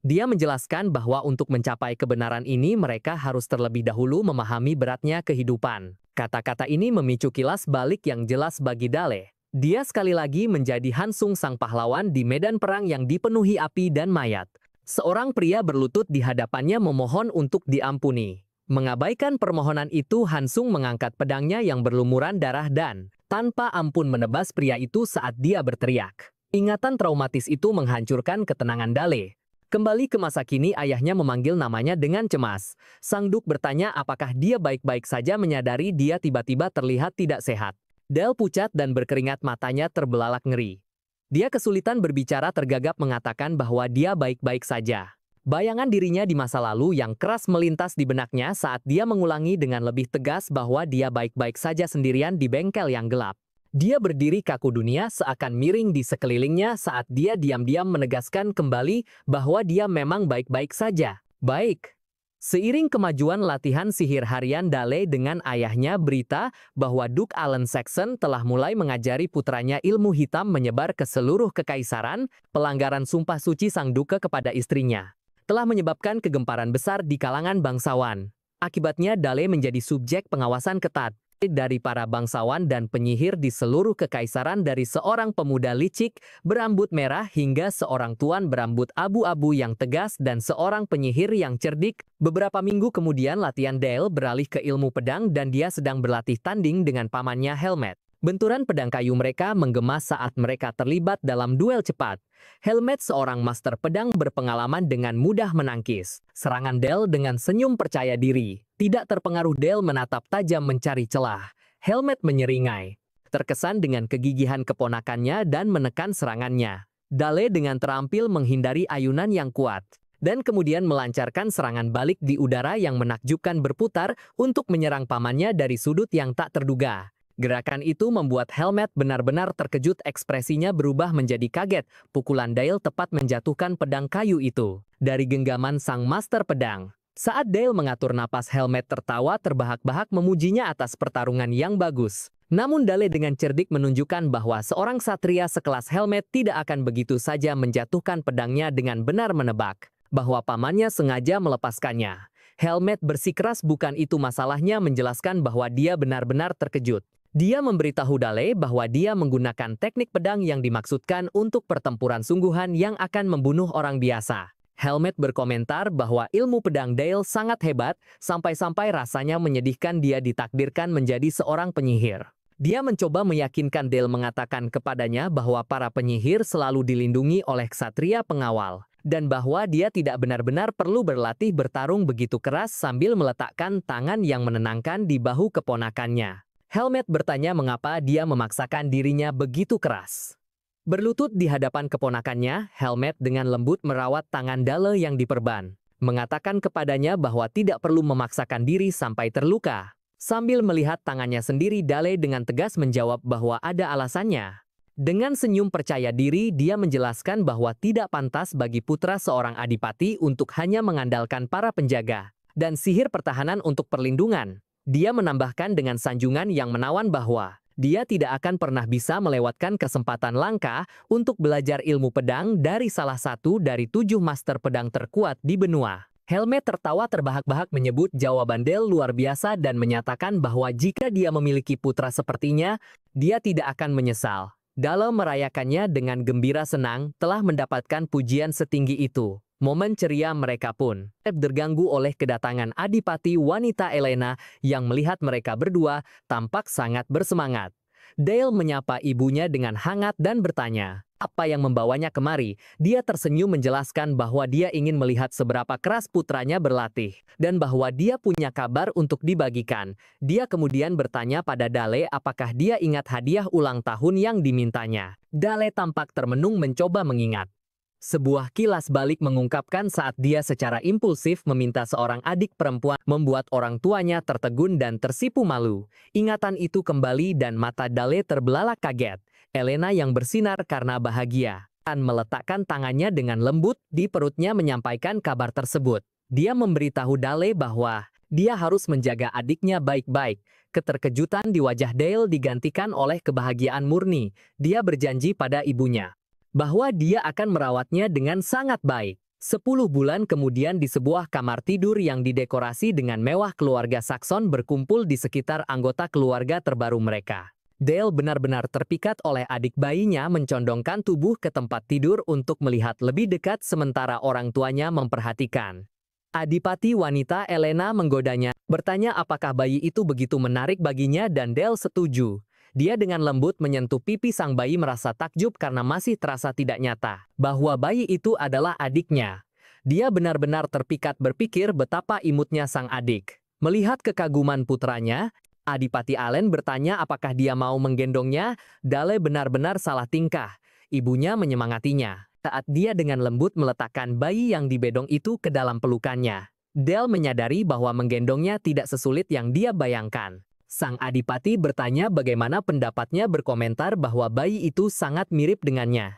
Dia menjelaskan bahwa untuk mencapai kebenaran ini mereka harus terlebih dahulu memahami beratnya kehidupan. Kata-kata ini memicu kilas balik yang jelas bagi Dale. Dia sekali lagi menjadi Hansung, sang pahlawan di medan perang yang dipenuhi api dan mayat. Seorang pria berlutut di hadapannya memohon untuk diampuni. Mengabaikan permohonan itu, Hansung mengangkat pedangnya yang berlumuran darah dan tanpa ampun menebas pria itu saat dia berteriak, Ingatan traumatis itu menghancurkan ketenangan Dale. Kembali ke masa kini, ayahnya memanggil namanya dengan cemas. Sang Duk bertanya apakah dia baik-baik saja, menyadari dia tiba-tiba terlihat tidak sehat. Dale pucat dan berkeringat, matanya terbelalak ngeri. Dia kesulitan berbicara, tergagap mengatakan bahwa dia baik-baik saja. Bayangan dirinya di masa lalu yang keras melintas di benaknya saat dia mengulangi dengan lebih tegas bahwa dia baik-baik saja sendirian di bengkel yang gelap. Dia berdiri kaku, dunia seakan miring di sekelilingnya saat dia diam-diam menegaskan kembali bahwa dia memang baik-baik saja. Baik. Seiring kemajuan latihan sihir harian Dale dengan ayahnya, berita bahwa Duke Alan Saxon telah mulai mengajari putranya ilmu hitam menyebar ke seluruh kekaisaran. Pelanggaran sumpah suci sang duke kepada istrinya telah menyebabkan kegemparan besar di kalangan bangsawan. Akibatnya Dale menjadi subjek pengawasan ketat dari para bangsawan dan penyihir di seluruh kekaisaran, dari seorang pemuda licik berambut merah hingga seorang tuan berambut abu-abu yang tegas dan seorang penyihir yang cerdik. Beberapa minggu kemudian latihan Dale beralih ke ilmu pedang dan dia sedang berlatih tanding dengan pamannya Helmet. Benturan pedang kayu mereka menggema saat mereka terlibat dalam duel cepat. Helmet, seorang master pedang berpengalaman, dengan mudah menangkis serangan Dale dengan senyum percaya diri. Tidak terpengaruh, Dale menatap tajam mencari celah. Helmet menyeringai, terkesan dengan kegigihan keponakannya dan menekan serangannya. Dale dengan terampil menghindari ayunan yang kuat dan kemudian melancarkan serangan balik di udara yang menakjubkan, berputar untuk menyerang pamannya dari sudut yang tak terduga. Gerakan itu membuat Helmet benar-benar terkejut, ekspresinya berubah menjadi kaget. Pukulan Dale tepat menjatuhkan pedang kayu itu dari genggaman sang master pedang. Saat Dale mengatur napas, Helmet tertawa terbahak-bahak memujinya atas pertarungan yang bagus. Namun Dale dengan cerdik menunjukkan bahwa seorang satria sekelas Helmet tidak akan begitu saja menjatuhkan pedangnya, dengan benar menebak bahwa pamannya sengaja melepaskannya. Helmet bersikeras bukan itu masalahnya, menjelaskan bahwa dia benar-benar terkejut. Dia memberitahu Dale bahwa dia menggunakan teknik pedang yang dimaksudkan untuk pertempuran sungguhan yang akan membunuh orang biasa. Helmet berkomentar bahwa ilmu pedang Dale sangat hebat, sampai-sampai rasanya menyedihkan dia ditakdirkan menjadi seorang penyihir. Dia mencoba meyakinkan Dale, mengatakan kepadanya bahwa para penyihir selalu dilindungi oleh ksatria pengawal, dan bahwa dia tidak benar-benar perlu berlatih bertarung begitu keras, sambil meletakkan tangan yang menenangkan di bahu keponakannya. Helmet bertanya mengapa dia memaksakan dirinya begitu keras. Berlutut di hadapan keponakannya, Helmet dengan lembut merawat tangan Dale yang diperban, mengatakan kepadanya bahwa tidak perlu memaksakan diri sampai terluka. Sambil melihat tangannya sendiri, Dale dengan tegas menjawab bahwa ada alasannya. Dengan senyum percaya diri, dia menjelaskan bahwa tidak pantas bagi putra seorang adipati untuk hanya mengandalkan para penjaga dan sihir pertahanan untuk perlindungan. Dia menambahkan dengan sanjungan yang menawan bahwa dia tidak akan pernah bisa melewatkan kesempatan langka untuk belajar ilmu pedang dari salah satu dari 7 master pedang terkuat di benua. Helmet tertawa terbahak-bahak menyebut jawaban Dale luar biasa dan menyatakan bahwa jika dia memiliki putra sepertinya, dia tidak akan menyesal. Dale merayakannya dengan gembira senang telah mendapatkan pujian setinggi itu. Momen ceria mereka pun terganggu oleh kedatangan adipati wanita Elena yang melihat mereka berdua tampak sangat bersemangat. Dale menyapa ibunya dengan hangat dan bertanya, apa yang membawanya kemari? Dia tersenyum menjelaskan bahwa dia ingin melihat seberapa keras putranya berlatih dan bahwa dia punya kabar untuk dibagikan. Dia kemudian bertanya pada Dale apakah dia ingat hadiah ulang tahun yang dimintanya. Dale tampak termenung mencoba mengingat. Sebuah kilas balik mengungkapkan saat dia secara impulsif meminta seorang adik perempuan, membuat orang tuanya tertegun dan tersipu malu. Ingatan itu kembali dan mata Dale terbelalak kaget. Elena yang bersinar karena bahagia dan meletakkan tangannya dengan lembut di perutnya menyampaikan kabar tersebut. Dia memberitahu Dale bahwa dia harus menjaga adiknya baik-baik. Keterkejutan di wajah Dale digantikan oleh kebahagiaan murni. Dia berjanji pada ibunya bahwa dia akan merawatnya dengan sangat baik. 10 bulan kemudian, di sebuah kamar tidur yang didekorasi dengan mewah, keluarga Saxon berkumpul di sekitar anggota keluarga terbaru mereka. Dale benar-benar terpikat oleh adik bayinya mencondongkan tubuh ke tempat tidur untuk melihat lebih dekat sementara orang tuanya memperhatikan. Adipati wanita Elena menggodanya, bertanya apakah bayi itu begitu menarik baginya dan Dale setuju. Dia dengan lembut menyentuh pipi sang bayi merasa takjub karena masih terasa tidak nyata bahwa bayi itu adalah adiknya. Dia benar-benar terpikat berpikir betapa imutnya sang adik. Melihat kekaguman putranya, Adipati Allen bertanya apakah dia mau menggendongnya. Dale benar-benar salah tingkah. Ibunya menyemangatinya saat dia dengan lembut meletakkan bayi yang dibedong itu ke dalam pelukannya. Dale menyadari bahwa menggendongnya tidak sesulit yang dia bayangkan. Sang adipati bertanya bagaimana pendapatnya berkomentar bahwa bayi itu sangat mirip dengannya.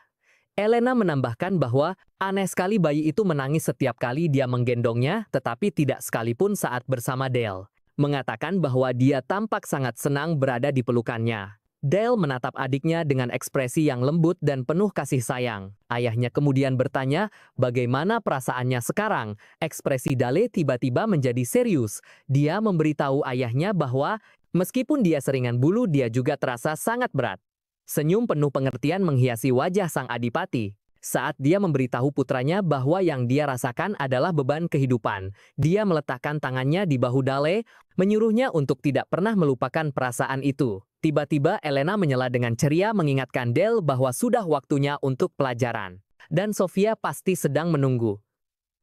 Elena menambahkan bahwa aneh sekali bayi itu menangis setiap kali dia menggendongnya, tetapi tidak sekalipun saat bersama Dale. Mengatakan bahwa dia tampak sangat senang berada di pelukannya. Dale menatap adiknya dengan ekspresi yang lembut dan penuh kasih sayang. Ayahnya kemudian bertanya, bagaimana perasaannya sekarang? Ekspresi Dale tiba-tiba menjadi serius. Dia memberitahu ayahnya bahwa, meskipun dia seringan bulu, dia juga terasa sangat berat. Senyum penuh pengertian menghiasi wajah sang adipati. Saat dia memberitahu putranya bahwa yang dia rasakan adalah beban kehidupan, dia meletakkan tangannya di bahu Dale, menyuruhnya untuk tidak pernah melupakan perasaan itu. Tiba-tiba Elena menyela dengan ceria mengingatkan Dale bahwa sudah waktunya untuk pelajaran. Dan Sofia pasti sedang menunggu.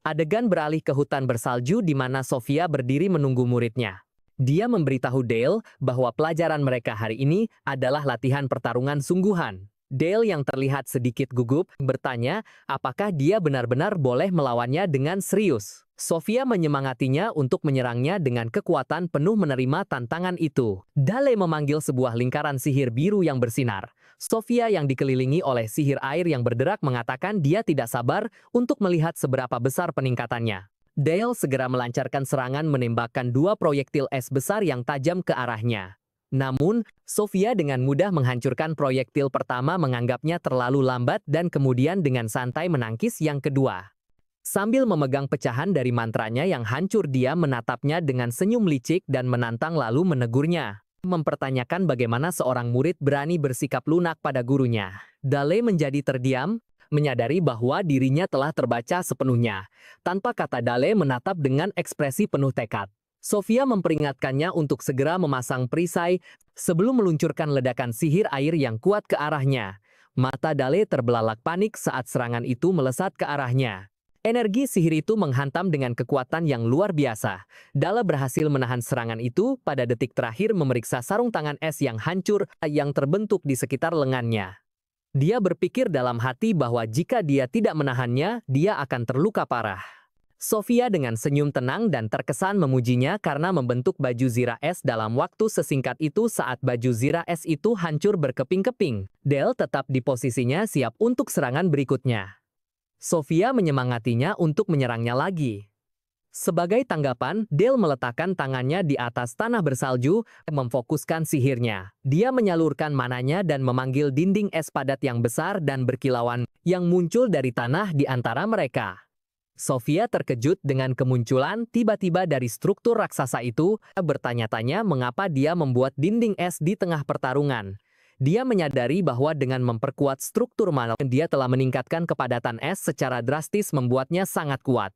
Adegan beralih ke hutan bersalju di mana Sofia berdiri menunggu muridnya. Dia memberitahu Dale bahwa pelajaran mereka hari ini adalah latihan pertarungan sungguhan. Dale yang terlihat sedikit gugup bertanya apakah dia benar-benar boleh melawannya dengan serius. Sofia menyemangatinya untuk menyerangnya dengan kekuatan penuh menerima tantangan itu. Dale memanggil sebuah lingkaran sihir biru yang bersinar. Sofia yang dikelilingi oleh sihir air yang berderak mengatakan dia tidak sabar untuk melihat seberapa besar peningkatannya. Dale segera melancarkan serangan menembakkan 2 proyektil es besar yang tajam ke arahnya. Namun, Sofia dengan mudah menghancurkan proyektil pertama menganggapnya terlalu lambat dan kemudian dengan santai menangkis yang kedua. Sambil memegang pecahan dari mantranya yang hancur, dia menatapnya dengan senyum licik dan menantang lalu menegurnya. Mempertanyakan bagaimana seorang murid berani bersikap lunak pada gurunya. Dale menjadi terdiam, menyadari bahwa dirinya telah terbaca sepenuhnya. Tanpa kata Dale menatap dengan ekspresi penuh tekad. Sofia memperingatkannya untuk segera memasang perisai sebelum meluncurkan ledakan sihir air yang kuat ke arahnya. Mata Dale terbelalak panik saat serangan itu melesat ke arahnya. Energi sihir itu menghantam dengan kekuatan yang luar biasa. Dale berhasil menahan serangan itu pada detik terakhir memeriksa sarung tangan es yang hancur yang terbentuk di sekitar lengannya. Dia berpikir dalam hati bahwa jika dia tidak menahannya, dia akan terluka parah. Sofia dengan senyum tenang dan terkesan memujinya karena membentuk baju zirah es dalam waktu sesingkat itu. Saat baju zirah es itu hancur berkeping-keping, Dale tetap di posisinya siap untuk serangan berikutnya. Sofia menyemangatinya untuk menyerangnya lagi. Sebagai tanggapan, Dale meletakkan tangannya di atas tanah bersalju, memfokuskan sihirnya. Dia menyalurkan mananya dan memanggil dinding es padat yang besar dan berkilauan yang muncul dari tanah di antara mereka. Sofia terkejut dengan kemunculan tiba-tiba dari struktur raksasa itu, bertanya-tanya mengapa dia membuat dinding es di tengah pertarungan. Dia menyadari bahwa dengan memperkuat struktur mana, dia telah meningkatkan kepadatan es secara drastis membuatnya sangat kuat.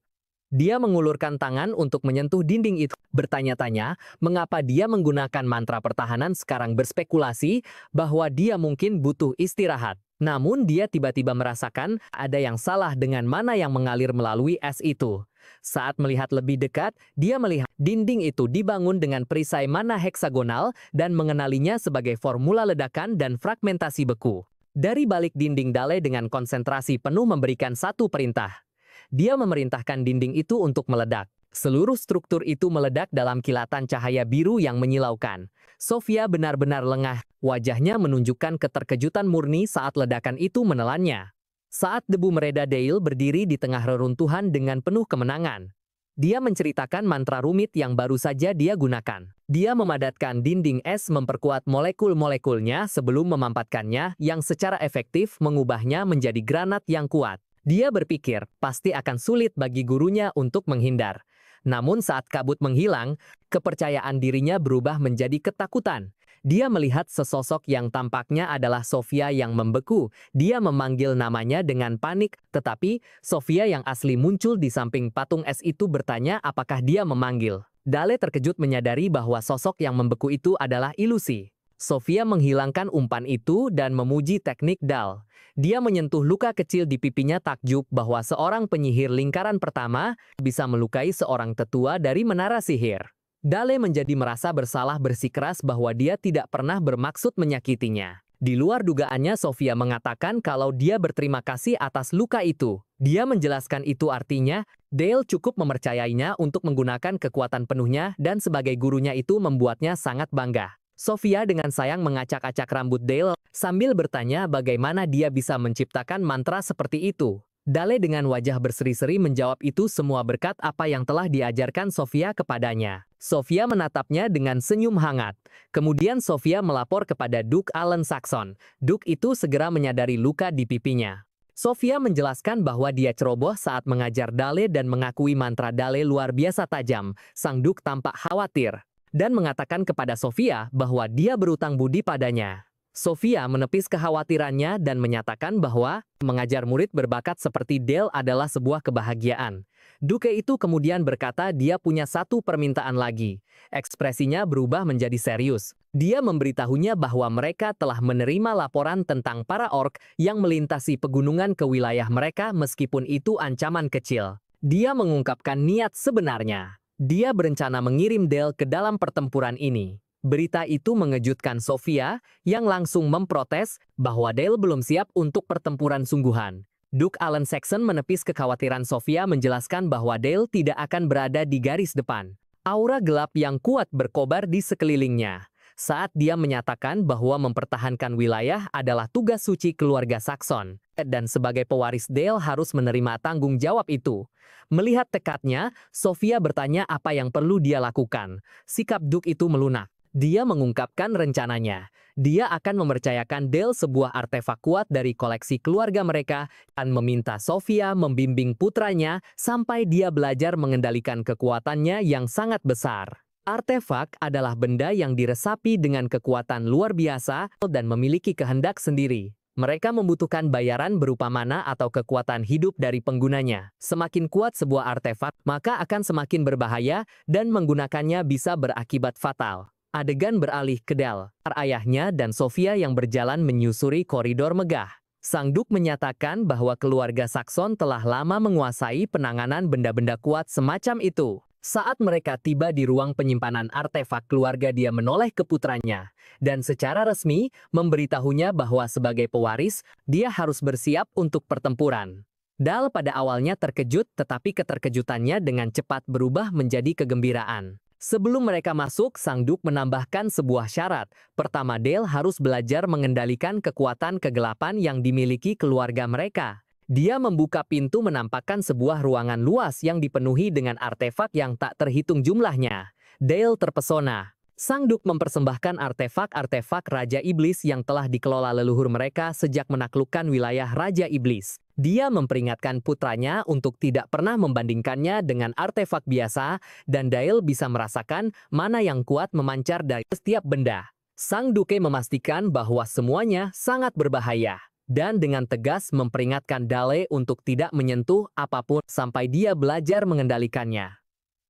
Dia mengulurkan tangan untuk menyentuh dinding itu, bertanya-tanya mengapa dia menggunakan mantra pertahanan sekarang berspekulasi bahwa dia mungkin butuh istirahat. Namun dia tiba-tiba merasakan ada yang salah dengan mana yang mengalir melalui es itu. Saat melihat lebih dekat, dia melihat dinding itu dibangun dengan perisai mana heksagonal dan mengenalinya sebagai formula ledakan dan fragmentasi beku. Dari balik dinding, Dale dengan konsentrasi penuh memberikan satu perintah. Dia memerintahkan dinding itu untuk meledak. Seluruh struktur itu meledak dalam kilatan cahaya biru yang menyilaukan. Sofia benar-benar lengah, wajahnya menunjukkan keterkejutan murni saat ledakan itu menelannya. Saat debu mereda, Dale berdiri di tengah reruntuhan dengan penuh kemenangan. Dia menceritakan mantra rumit yang baru saja dia gunakan. Dia memadatkan dinding es, memperkuat molekul-molekulnya sebelum memampatkannya yang secara efektif mengubahnya menjadi granat yang kuat. Dia berpikir pasti akan sulit bagi gurunya untuk menghindar. Namun saat kabut menghilang, kepercayaan dirinya berubah menjadi ketakutan. Dia melihat sesosok yang tampaknya adalah Sofia yang membeku. Dia memanggil namanya dengan panik, tetapi Sofia yang asli muncul di samping patung es itu bertanya apakah dia memanggil. Dale terkejut menyadari bahwa sosok yang membeku itu adalah ilusi. Sofia menghilangkan umpan itu dan memuji teknik Dal. Dia menyentuh luka kecil di pipinya takjub bahwa seorang penyihir lingkaran pertama bisa melukai seorang tetua dari menara sihir. Dale menjadi merasa bersalah bersikeras bahwa dia tidak pernah bermaksud menyakitinya. Di luar dugaannya, Sofia mengatakan kalau dia berterima kasih atas luka itu. Dia menjelaskan itu artinya, Dale cukup mempercayainya untuk menggunakan kekuatan penuhnya dan sebagai gurunya itu membuatnya sangat bangga. Sofia dengan sayang mengacak-acak rambut Dale sambil bertanya bagaimana dia bisa menciptakan mantra seperti itu. Dale dengan wajah berseri-seri menjawab itu semua berkat apa yang telah diajarkan Sofia kepadanya. Sofia menatapnya dengan senyum hangat. Kemudian Sofia melapor kepada Duke Alan Saxon. Duke itu segera menyadari luka di pipinya. Sofia menjelaskan bahwa dia ceroboh saat mengajar Dale dan mengakui mantra Dale luar biasa tajam. Sang Duke tampak khawatir dan mengatakan kepada Sofia bahwa dia berutang budi padanya. Sofia menepis kekhawatirannya dan menyatakan bahwa mengajar murid berbakat seperti Dale adalah sebuah kebahagiaan. Duke itu kemudian berkata dia punya satu permintaan lagi. Ekspresinya berubah menjadi serius. Dia memberitahunya bahwa mereka telah menerima laporan tentang para orc yang melintasi pegunungan ke wilayah mereka meskipun itu ancaman kecil. Dia mengungkapkan niat sebenarnya. Dia berencana mengirim Dale ke dalam pertempuran ini. Berita itu mengejutkan Sofia, yang langsung memprotes bahwa Dale belum siap untuk pertempuran sungguhan. Duke Alan Saxon menepis kekhawatiran Sofia menjelaskan bahwa Dale tidak akan berada di garis depan. Aura gelap yang kuat berkobar di sekelilingnya saat dia menyatakan bahwa mempertahankan wilayah adalah tugas suci keluarga Saxon. Dan sebagai pewaris Dale harus menerima tanggung jawab itu. Melihat tekadnya, Sofia bertanya apa yang perlu dia lakukan. Sikap Duke itu melunak. Dia mengungkapkan rencananya. Dia akan mempercayakan Dale sebuah artefak kuat dari koleksi keluarga mereka dan meminta Sofia membimbing putranya sampai dia belajar mengendalikan kekuatannya yang sangat besar. Artefak adalah benda yang diresapi dengan kekuatan luar biasa dan memiliki kehendak sendiri. Mereka membutuhkan bayaran berupa mana atau kekuatan hidup dari penggunanya. Semakin kuat sebuah artefak, maka akan semakin berbahaya dan menggunakannya bisa berakibat fatal. Adegan beralih ke Dale, ayahnya dan Sofia yang berjalan menyusuri koridor megah. Sang Duke menyatakan bahwa keluarga Saxon telah lama menguasai penanganan benda-benda kuat semacam itu. Saat mereka tiba di ruang penyimpanan artefak keluarga, dia menoleh ke putranya dan secara resmi memberitahunya bahwa sebagai pewaris, dia harus bersiap untuk pertempuran. Dale pada awalnya terkejut, tetapi keterkejutannya dengan cepat berubah menjadi kegembiraan. Sebelum mereka masuk, Sang Duke menambahkan sebuah syarat. Pertama, Dale harus belajar mengendalikan kekuatan kegelapan yang dimiliki keluarga mereka. Dia membuka pintu menampakkan sebuah ruangan luas yang dipenuhi dengan artefak yang tak terhitung jumlahnya. Dale terpesona. Sang Duke mempersembahkan artefak-artefak Raja Iblis yang telah dikelola leluhur mereka sejak menaklukkan wilayah Raja Iblis. Dia memperingatkan putranya untuk tidak pernah membandingkannya dengan artefak biasa, dan Dale bisa merasakan mana yang kuat memancar dari setiap benda. Sang Duke memastikan bahwa semuanya sangat berbahaya, dan dengan tegas memperingatkan Dale untuk tidak menyentuh apapun sampai dia belajar mengendalikannya.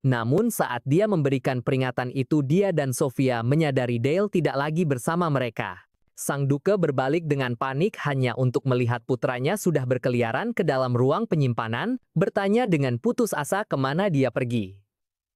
Namun saat dia memberikan peringatan itu, dia dan Sofia menyadari Dale tidak lagi bersama mereka. Sang Duke berbalik dengan panik hanya untuk melihat putranya sudah berkeliaran ke dalam ruang penyimpanan, bertanya dengan putus asa kemana dia pergi.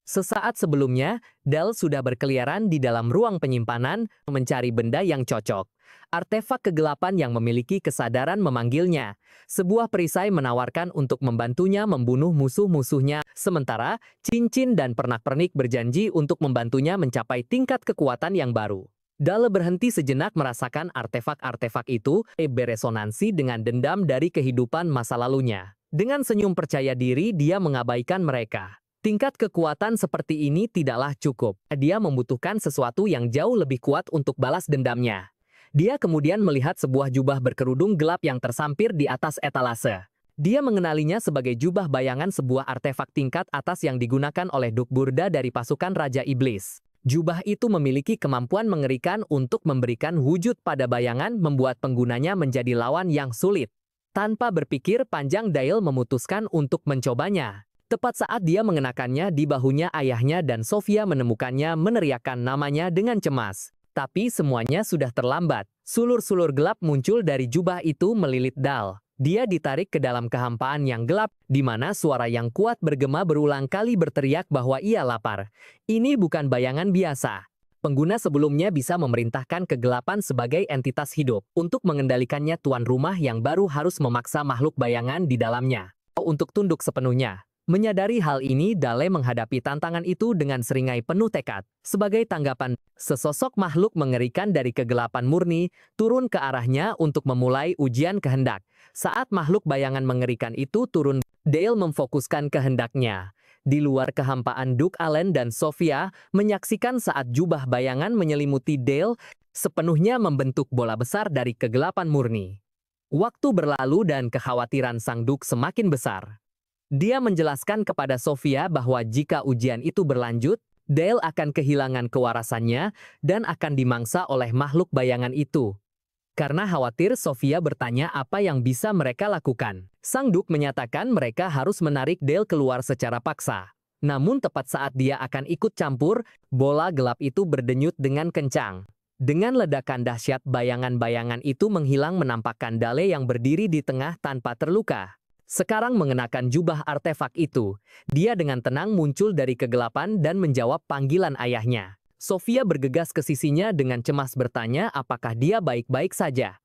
Sesaat sebelumnya, Dale sudah berkeliaran di dalam ruang penyimpanan, mencari benda yang cocok. Artefak kegelapan yang memiliki kesadaran memanggilnya. Sebuah perisai menawarkan untuk membantunya membunuh musuh-musuhnya, sementara cincin dan pernak-pernik berjanji untuk membantunya mencapai tingkat kekuatan yang baru. Dale berhenti sejenak merasakan artefak-artefak itu beresonansi dengan dendam dari kehidupan masa lalunya. Dengan senyum percaya diri, dia mengabaikan mereka. Tingkat kekuatan seperti ini tidaklah cukup. Dia membutuhkan sesuatu yang jauh lebih kuat untuk balas dendamnya. Dia kemudian melihat sebuah jubah berkerudung gelap yang tersampir di atas etalase. Dia mengenalinya sebagai jubah bayangan, sebuah artefak tingkat atas yang digunakan oleh Duke Burda dari pasukan Raja Iblis. Jubah itu memiliki kemampuan mengerikan untuk memberikan wujud pada bayangan, membuat penggunanya menjadi lawan yang sulit. Tanpa berpikir panjang, Dale memutuskan untuk mencobanya. Tepat saat dia mengenakannya di bahunya, ayahnya dan Sofia menemukannya meneriakkan namanya dengan cemas. Tapi semuanya sudah terlambat. Sulur-sulur gelap muncul dari jubah itu melilit Dal. Dia ditarik ke dalam kehampaan yang gelap, di mana suara yang kuat bergema berulang kali berteriak bahwa ia lapar. Ini bukan bayangan biasa. Pengguna sebelumnya bisa memerintahkan kegelapan sebagai entitas hidup. Untuk mengendalikannya, tuan rumah yang baru harus memaksa makhluk bayangan di dalamnya untuk tunduk sepenuhnya. Menyadari hal ini, Dale menghadapi tantangan itu dengan seringai penuh tekad. Sebagai tanggapan, sesosok makhluk mengerikan dari kegelapan murni turun ke arahnya untuk memulai ujian kehendak. Saat makhluk bayangan mengerikan itu turun, Dale memfokuskan kehendaknya. Di luar kehampaan, Duke Allen dan Sophia menyaksikan saat jubah bayangan menyelimuti Dale, sepenuhnya membentuk bola besar dari kegelapan murni. Waktu berlalu dan kekhawatiran Sang Duke semakin besar. Dia menjelaskan kepada Sophia bahwa jika ujian itu berlanjut, Dale akan kehilangan kewarasannya dan akan dimangsa oleh makhluk bayangan itu. Karena khawatir, Sophia bertanya apa yang bisa mereka lakukan. Sang Duke menyatakan mereka harus menarik Dale keluar secara paksa. Namun tepat saat dia akan ikut campur, bola gelap itu berdenyut dengan kencang. Dengan ledakan dahsyat, bayangan-bayangan itu menghilang menampakkan Dale yang berdiri di tengah tanpa terluka. Sekarang mengenakan jubah artefak itu, dia dengan tenang muncul dari kegelapan dan menjawab panggilan ayahnya. Sophia bergegas ke sisinya dengan cemas bertanya apakah dia baik-baik saja.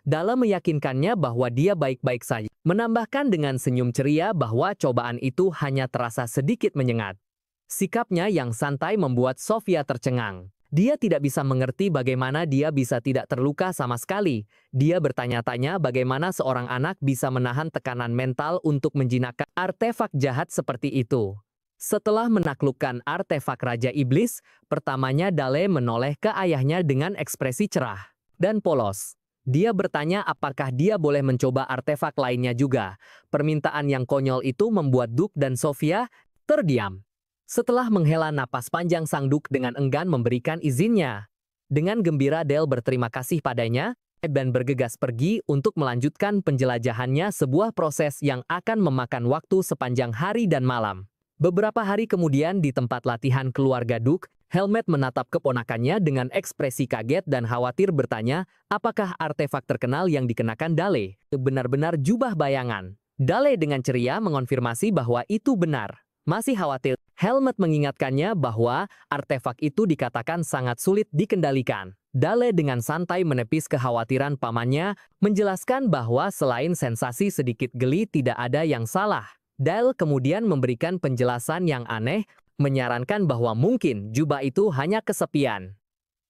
Dale meyakinkannya bahwa dia baik-baik saja, menambahkan dengan senyum ceria bahwa cobaan itu hanya terasa sedikit menyengat. Sikapnya yang santai membuat Sophia tercengang. Dia tidak bisa mengerti bagaimana dia bisa tidak terluka sama sekali. Dia bertanya-tanya bagaimana seorang anak bisa menahan tekanan mental untuk menjinakkan artefak jahat seperti itu. Setelah menaklukkan artefak Raja Iblis, pertamanya Dale menoleh ke ayahnya dengan ekspresi cerah dan polos. Dia bertanya apakah dia boleh mencoba artefak lainnya juga. Permintaan yang konyol itu membuat Duke dan Sophia terdiam. Setelah menghela napas panjang, Sang Duke dengan enggan memberikan izinnya. Dengan gembira Dale berterima kasih padanya dan bergegas pergi untuk melanjutkan penjelajahannya, sebuah proses yang akan memakan waktu sepanjang hari dan malam. Beberapa hari kemudian di tempat latihan keluarga Duke, Helmet menatap keponakannya dengan ekspresi kaget dan khawatir bertanya, apakah artefak terkenal yang dikenakan Dale benar-benar jubah bayangan? Dale dengan ceria mengonfirmasi bahwa itu benar. Masih khawatir, Helmet mengingatkannya bahwa artefak itu dikatakan sangat sulit dikendalikan. Dale dengan santai menepis kekhawatiran pamannya, menjelaskan bahwa selain sensasi sedikit geli tidak ada yang salah. Dale kemudian memberikan penjelasan yang aneh, menyarankan bahwa mungkin jubah itu hanya kesepian.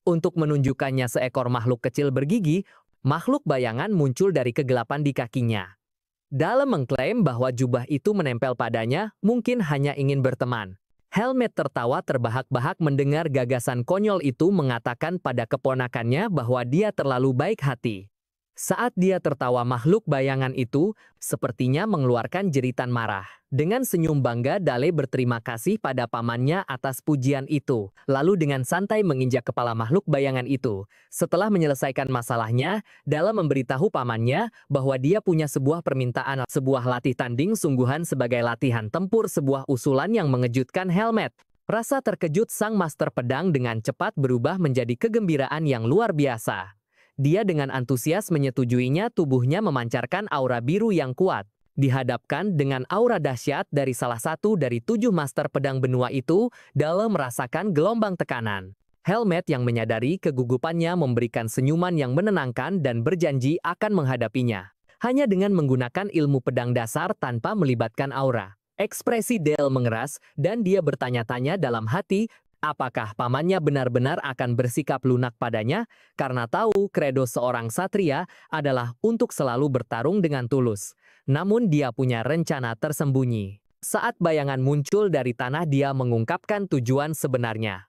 Untuk menunjukkannya seekor makhluk kecil bergigi, makhluk bayangan muncul dari kegelapan di kakinya. Dale mengklaim bahwa jubah itu menempel padanya, mungkin hanya ingin berteman. Helmet tertawa terbahak-bahak mendengar gagasan konyol itu, mengatakan pada keponakannya bahwa dia terlalu baik hati. Saat dia tertawa, makhluk bayangan itu sepertinya mengeluarkan jeritan marah. Dengan senyum bangga, Dale berterima kasih pada pamannya atas pujian itu, lalu dengan santai menginjak kepala makhluk bayangan itu. Setelah menyelesaikan masalahnya, Dale memberitahu pamannya bahwa dia punya sebuah permintaan, sebuah latih tanding sungguhan sebagai latihan tempur, sebuah usulan yang mengejutkan Helmet. Rasa terkejut sang master pedang dengan cepat berubah menjadi kegembiraan yang luar biasa. Dia dengan antusias menyetujuinya, tubuhnya memancarkan aura biru yang kuat. Dihadapkan dengan aura dahsyat dari salah satu dari 7 master pedang benua itu, Dale merasakan gelombang tekanan. Helmet yang menyadari kegugupannya memberikan senyuman yang menenangkan dan berjanji akan menghadapinya. Hanya dengan menggunakan ilmu pedang dasar tanpa melibatkan aura. Ekspresi Dale mengeras dan dia bertanya-tanya dalam hati, apakah pamannya benar-benar akan bersikap lunak padanya, karena tahu kredo seorang satria adalah untuk selalu bertarung dengan tulus. Namun dia punya rencana tersembunyi. Saat bayangan muncul dari tanah, dia mengungkapkan tujuan sebenarnya.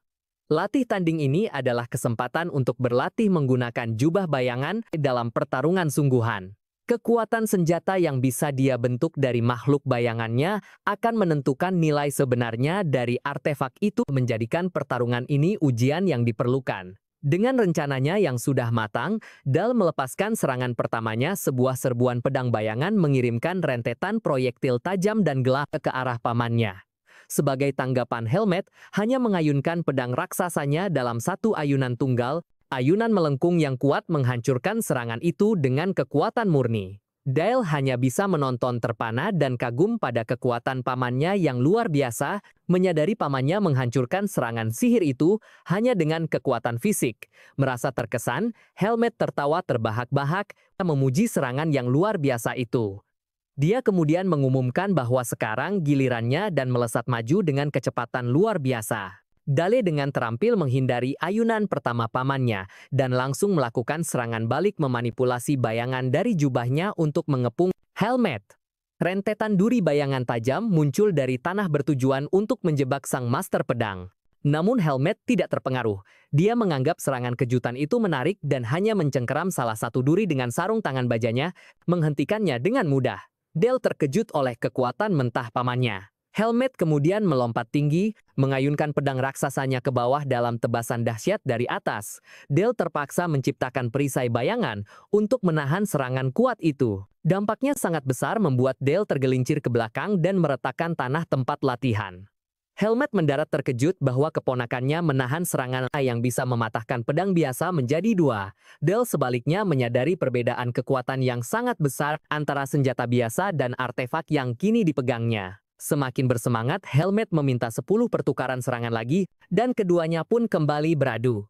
Latih tanding ini adalah kesempatan untuk berlatih menggunakan jubah bayangan dalam pertarungan sungguhan. Kekuatan senjata yang bisa dia bentuk dari makhluk bayangannya akan menentukan nilai sebenarnya dari artefak itu, menjadikan pertarungan ini ujian yang diperlukan. Dengan rencananya yang sudah matang, Dale melepaskan serangan pertamanya, sebuah serbuan pedang bayangan mengirimkan rentetan proyektil tajam dan gelap ke arah pamannya. Sebagai tanggapan, Helmet hanya mengayunkan pedang raksasanya dalam satu ayunan tunggal. Ayunan melengkung yang kuat menghancurkan serangan itu dengan kekuatan murni. Dale hanya bisa menonton terpana dan kagum pada kekuatan pamannya yang luar biasa, menyadari pamannya menghancurkan serangan sihir itu hanya dengan kekuatan fisik. Merasa terkesan, Helmet tertawa terbahak-bahak, memuji serangan yang luar biasa itu. Dia kemudian mengumumkan bahwa sekarang gilirannya dan melesat maju dengan kecepatan luar biasa. Dale dengan terampil menghindari ayunan pertama pamannya dan langsung melakukan serangan balik memanipulasi bayangan dari jubahnya untuk mengepung Helmet. Rentetan duri bayangan tajam muncul dari tanah bertujuan untuk menjebak sang master pedang. Namun Helmet tidak terpengaruh. Dia menganggap serangan kejutan itu menarik dan hanya mencengkeram salah satu duri dengan sarung tangan bajanya, menghentikannya dengan mudah. Dale terkejut oleh kekuatan mentah pamannya. Helmet kemudian melompat tinggi, mengayunkan pedang raksasanya ke bawah dalam tebasan dahsyat dari atas. Dale terpaksa menciptakan perisai bayangan untuk menahan serangan kuat itu. Dampaknya sangat besar membuat Dale tergelincir ke belakang dan meretakkan tanah tempat latihan. Helmet mendarat terkejut bahwa keponakannya menahan serangan yang bisa mematahkan pedang biasa menjadi dua. Dale sebaliknya menyadari perbedaan kekuatan yang sangat besar antara senjata biasa dan artefak yang kini dipegangnya. Semakin bersemangat, Helmet meminta 10 pertukaran serangan lagi, dan keduanya pun kembali beradu.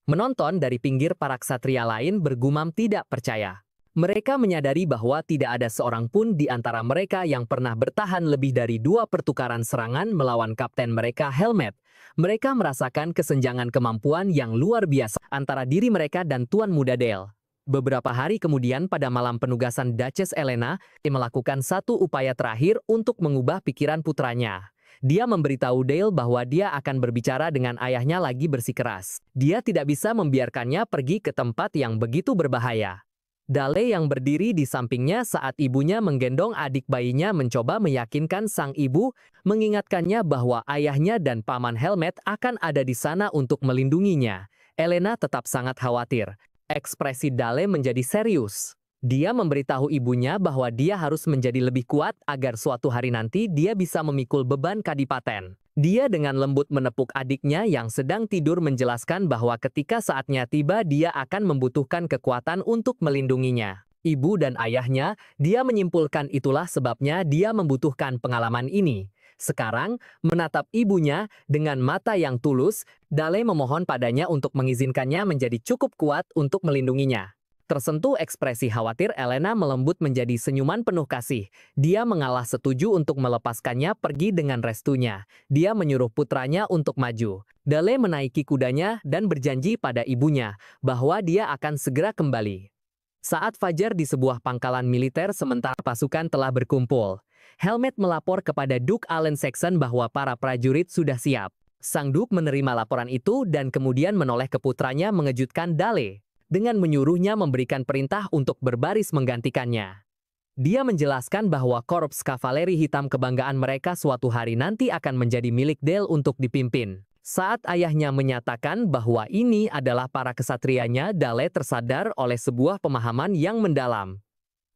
Menonton dari pinggir para ksatria lain bergumam tidak percaya. Mereka menyadari bahwa tidak ada seorang pun di antara mereka yang pernah bertahan lebih dari 2 pertukaran serangan melawan kapten mereka Helmet. Mereka merasakan kesenjangan kemampuan yang luar biasa antara diri mereka dan Tuan Muda Dale. Beberapa hari kemudian pada malam penugasan Duchess Elena, dia melakukan satu upaya terakhir untuk mengubah pikiran putranya. Dia memberitahu Dale bahwa dia akan berbicara dengan ayahnya lagi bersikeras. Dia tidak bisa membiarkannya pergi ke tempat yang begitu berbahaya. Dale yang berdiri di sampingnya saat ibunya menggendong adik bayinya mencoba meyakinkan sang ibu, mengingatkannya bahwa ayahnya dan paman Helmet akan ada di sana untuk melindunginya. Elena tetap sangat khawatir. Ekspresi Dale menjadi serius. Dia memberitahu ibunya bahwa dia harus menjadi lebih kuat agar suatu hari nanti dia bisa memikul beban kadipaten. Dia dengan lembut menepuk adiknya yang sedang tidur menjelaskan bahwa ketika saatnya tiba dia akan membutuhkan kekuatan untuk melindunginya. Ibu dan ayahnya, dia menyimpulkan itulah sebabnya dia membutuhkan pengalaman ini. Sekarang, menatap ibunya dengan mata yang tulus, Dale memohon padanya untuk mengizinkannya menjadi cukup kuat untuk melindunginya. Tersentuh ekspresi khawatir Elena melembut menjadi senyuman penuh kasih. Dia mengalah setuju untuk melepaskannya pergi dengan restunya. Dia menyuruh putranya untuk maju. Dale menaiki kudanya dan berjanji pada ibunya bahwa dia akan segera kembali. Saat fajar di sebuah pangkalan militer sementara pasukan telah berkumpul. Helmet melapor kepada Duke Allen Saxon bahwa para prajurit sudah siap. Sang Duke menerima laporan itu dan kemudian menoleh ke putranya mengejutkan Dale, dengan menyuruhnya memberikan perintah untuk berbaris menggantikannya. Dia menjelaskan bahwa korps kavaleri hitam kebanggaan mereka suatu hari nanti akan menjadi milik Dale untuk dipimpin. Saat ayahnya menyatakan bahwa ini adalah para kesatrianya, Dale tersadar oleh sebuah pemahaman yang mendalam.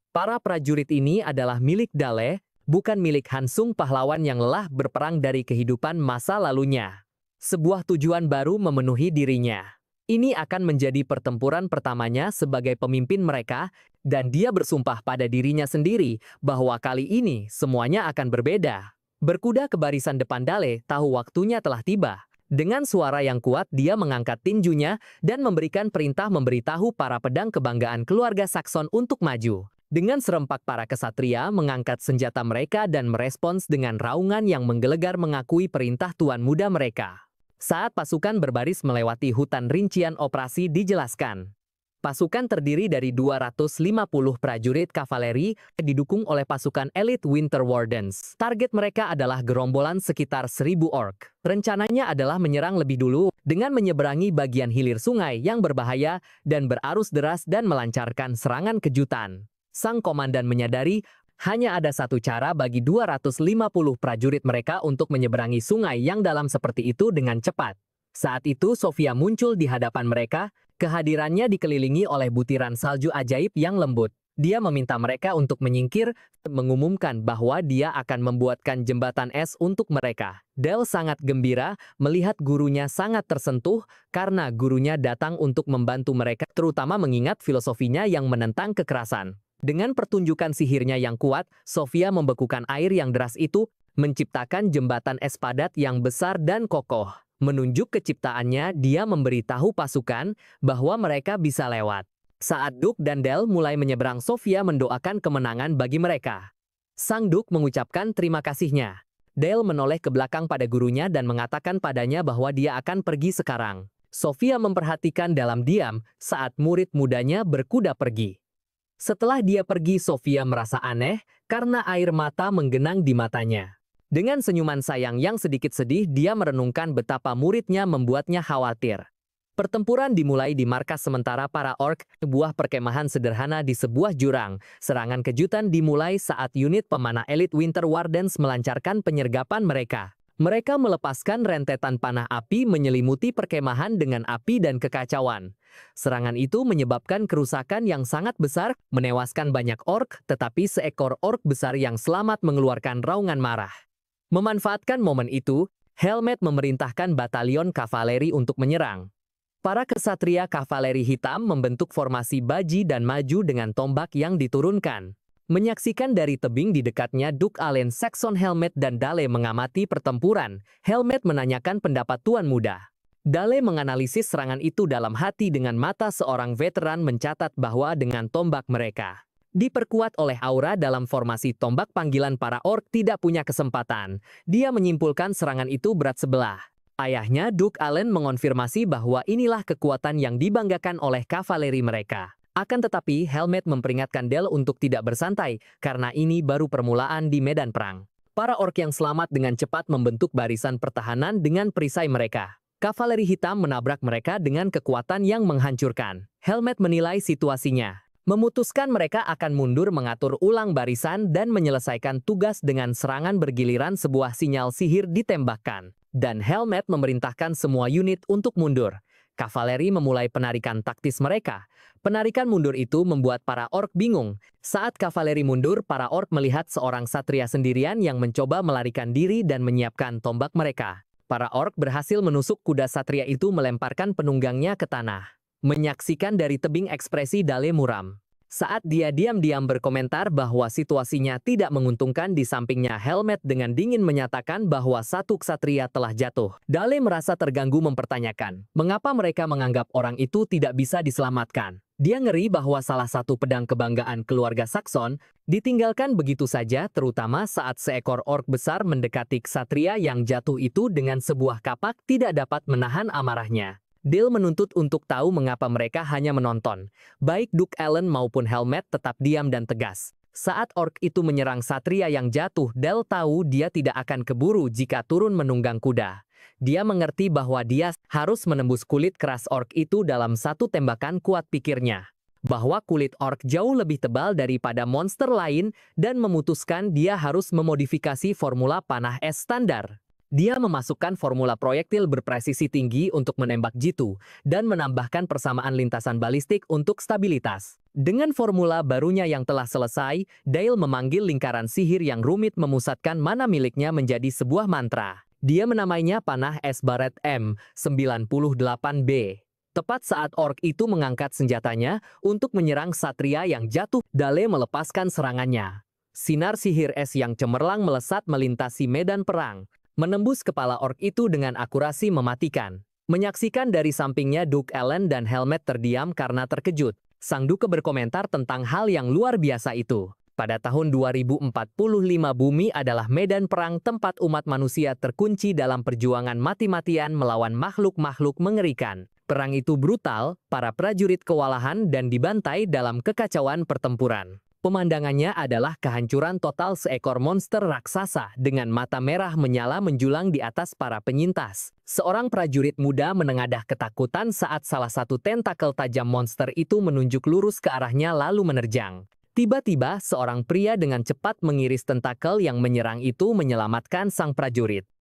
Para prajurit ini adalah milik Dale, bukan milik Hansung pahlawan yang lelah berperang dari kehidupan masa lalunya. Sebuah tujuan baru memenuhi dirinya. Ini akan menjadi pertempuran pertamanya sebagai pemimpin mereka, dan dia bersumpah pada dirinya sendiri bahwa kali ini semuanya akan berbeda. Berkuda ke barisan depan Dale, tahu waktunya telah tiba. Dengan suara yang kuat dia mengangkat tinjunya dan memberikan perintah memberitahu para pedang kebanggaan keluarga Saxon untuk maju. Dengan serempak para kesatria mengangkat senjata mereka dan merespons dengan raungan yang menggelegar mengakui perintah tuan muda mereka. Saat pasukan berbaris melewati hutan rincian operasi dijelaskan. Pasukan terdiri dari 250 prajurit kavaleri didukung oleh pasukan elit Winter Wardens. Target mereka adalah gerombolan sekitar 1000 orc. Rencananya adalah menyerang lebih dulu dengan menyeberangi bagian hilir sungai yang berbahaya dan berarus deras dan melancarkan serangan kejutan. Sang komandan menyadari hanya ada satu cara bagi 250 prajurit mereka untuk menyeberangi sungai yang dalam seperti itu dengan cepat. Saat itu Sofia muncul di hadapan mereka, kehadirannya dikelilingi oleh butiran salju ajaib yang lembut. Dia meminta mereka untuk menyingkir, mengumumkan bahwa dia akan membuatkan jembatan es untuk mereka. Dale sangat gembira melihat gurunya sangat tersentuh karena gurunya datang untuk membantu mereka, terutama mengingat filosofinya yang menentang kekerasan. Dengan pertunjukan sihirnya yang kuat, Sofia membekukan air yang deras itu, menciptakan jembatan es padat yang besar dan kokoh. Menunjuk keciptaannya, dia memberitahu pasukan bahwa mereka bisa lewat. Saat Duke dan Dale mulai menyeberang, Sofia mendoakan kemenangan bagi mereka. Sang Duke mengucapkan terima kasihnya. Dale menoleh ke belakang pada gurunya dan mengatakan padanya bahwa dia akan pergi sekarang. Sofia memperhatikan dalam diam saat murid mudanya berkuda pergi. Setelah dia pergi, Sofia merasa aneh karena air mata menggenang di matanya. Dengan senyuman sayang yang sedikit sedih, dia merenungkan betapa muridnya membuatnya khawatir. Pertempuran dimulai di markas sementara para orc, sebuah perkemahan sederhana di sebuah jurang. Serangan kejutan dimulai saat unit pemanah elit Winter Wardens melancarkan penyergapan mereka. Mereka melepaskan rentetan panah api menyelimuti perkemahan dengan api dan kekacauan. Serangan itu menyebabkan kerusakan yang sangat besar, menewaskan banyak orc, tetapi seekor orc besar yang selamat mengeluarkan raungan marah. Memanfaatkan momen itu, Helmet memerintahkan batalion kavaleri untuk menyerang. Para kesatria kavaleri hitam membentuk formasi baji dan maju dengan tombak yang diturunkan. Menyaksikan dari tebing di dekatnya, Duke Allen Saxon Helmet dan Dale mengamati pertempuran. Helmet menanyakan pendapat Tuan Muda. Dale menganalisis serangan itu dalam hati dengan mata seorang veteran, mencatat bahwa dengan tombak mereka diperkuat oleh aura dalam formasi tombak, panggilan para orc tidak punya kesempatan. Dia menyimpulkan serangan itu berat sebelah. Ayahnya, Duke Allen, mengonfirmasi bahwa inilah kekuatan yang dibanggakan oleh kavaleri mereka. Akan tetapi, Helmet memperingatkan Dale untuk tidak bersantai, karena ini baru permulaan di medan perang. Para orc yang selamat dengan cepat membentuk barisan pertahanan dengan perisai mereka. Kavaleri hitam menabrak mereka dengan kekuatan yang menghancurkan. Helmet menilai situasinya, memutuskan mereka akan mundur, mengatur ulang barisan, dan menyelesaikan tugas dengan serangan bergiliran. Sebuah sinyal sihir ditembakkan, dan Helmet memerintahkan semua unit untuk mundur. Kavaleri memulai penarikan taktis mereka. Penarikan mundur itu membuat para orc bingung. Saat kavaleri mundur, para orc melihat seorang satria sendirian yang mencoba melarikan diri dan menyiapkan tombak mereka. Para orc berhasil menusuk kuda satria itu, melemparkan penunggangnya ke tanah. Menyaksikan dari tebing, ekspresi Dale muram. Saat dia diam-diam berkomentar bahwa situasinya tidak menguntungkan, di sampingnya Helmet dengan dingin menyatakan bahwa satu ksatria telah jatuh. Dale merasa terganggu, mempertanyakan mengapa mereka menganggap orang itu tidak bisa diselamatkan. Dia ngeri bahwa salah satu pedang kebanggaan keluarga Saxon ditinggalkan begitu saja, terutama saat seekor orc besar mendekati ksatria yang jatuh itu dengan sebuah kapak, tidak dapat menahan amarahnya. Dale menuntut untuk tahu mengapa mereka hanya menonton. Baik Duke Allen maupun Helmet tetap diam dan tegas. Saat orc itu menyerang satria yang jatuh, Dale tahu dia tidak akan keburu jika turun menunggang kuda. Dia mengerti bahwa dia harus menembus kulit keras orc itu dalam satu tembakan kuat, pikirnya. Bahwa kulit orc jauh lebih tebal daripada monster lain, dan memutuskan dia harus memodifikasi formula panah es standar. Dia memasukkan formula proyektil berpresisi tinggi untuk menembak jitu, dan menambahkan persamaan lintasan balistik untuk stabilitas. Dengan formula barunya yang telah selesai, Dale memanggil lingkaran sihir yang rumit, memusatkan mana miliknya menjadi sebuah mantra. Dia menamainya panah es baret M98B. Tepat saat orc itu mengangkat senjatanya untuk menyerang satria yang jatuh, Dale melepaskan serangannya. Sinar sihir es yang cemerlang melesat melintasi medan perang, menembus kepala orc itu dengan akurasi mematikan. Menyaksikan dari sampingnya, Duke Allen dan Helmet terdiam karena terkejut. Sang Duke berkomentar tentang hal yang luar biasa itu. Pada tahun 2045, bumi adalah medan perang tempat umat manusia terkunci dalam perjuangan mati-matian melawan makhluk-makhluk mengerikan. Perang itu brutal, para prajurit kewalahan dan dibantai dalam kekacauan pertempuran. Pemandangannya adalah kehancuran total. Seekor monster raksasa dengan mata merah menyala menjulang di atas para penyintas. Seorang prajurit muda menengadah ketakutan saat salah satu tentakel tajam monster itu menunjuk lurus ke arahnya lalu menerjang. Tiba-tiba, seorang pria dengan cepat mengiris tentakel yang menyerang itu, menyelamatkan sang prajurit.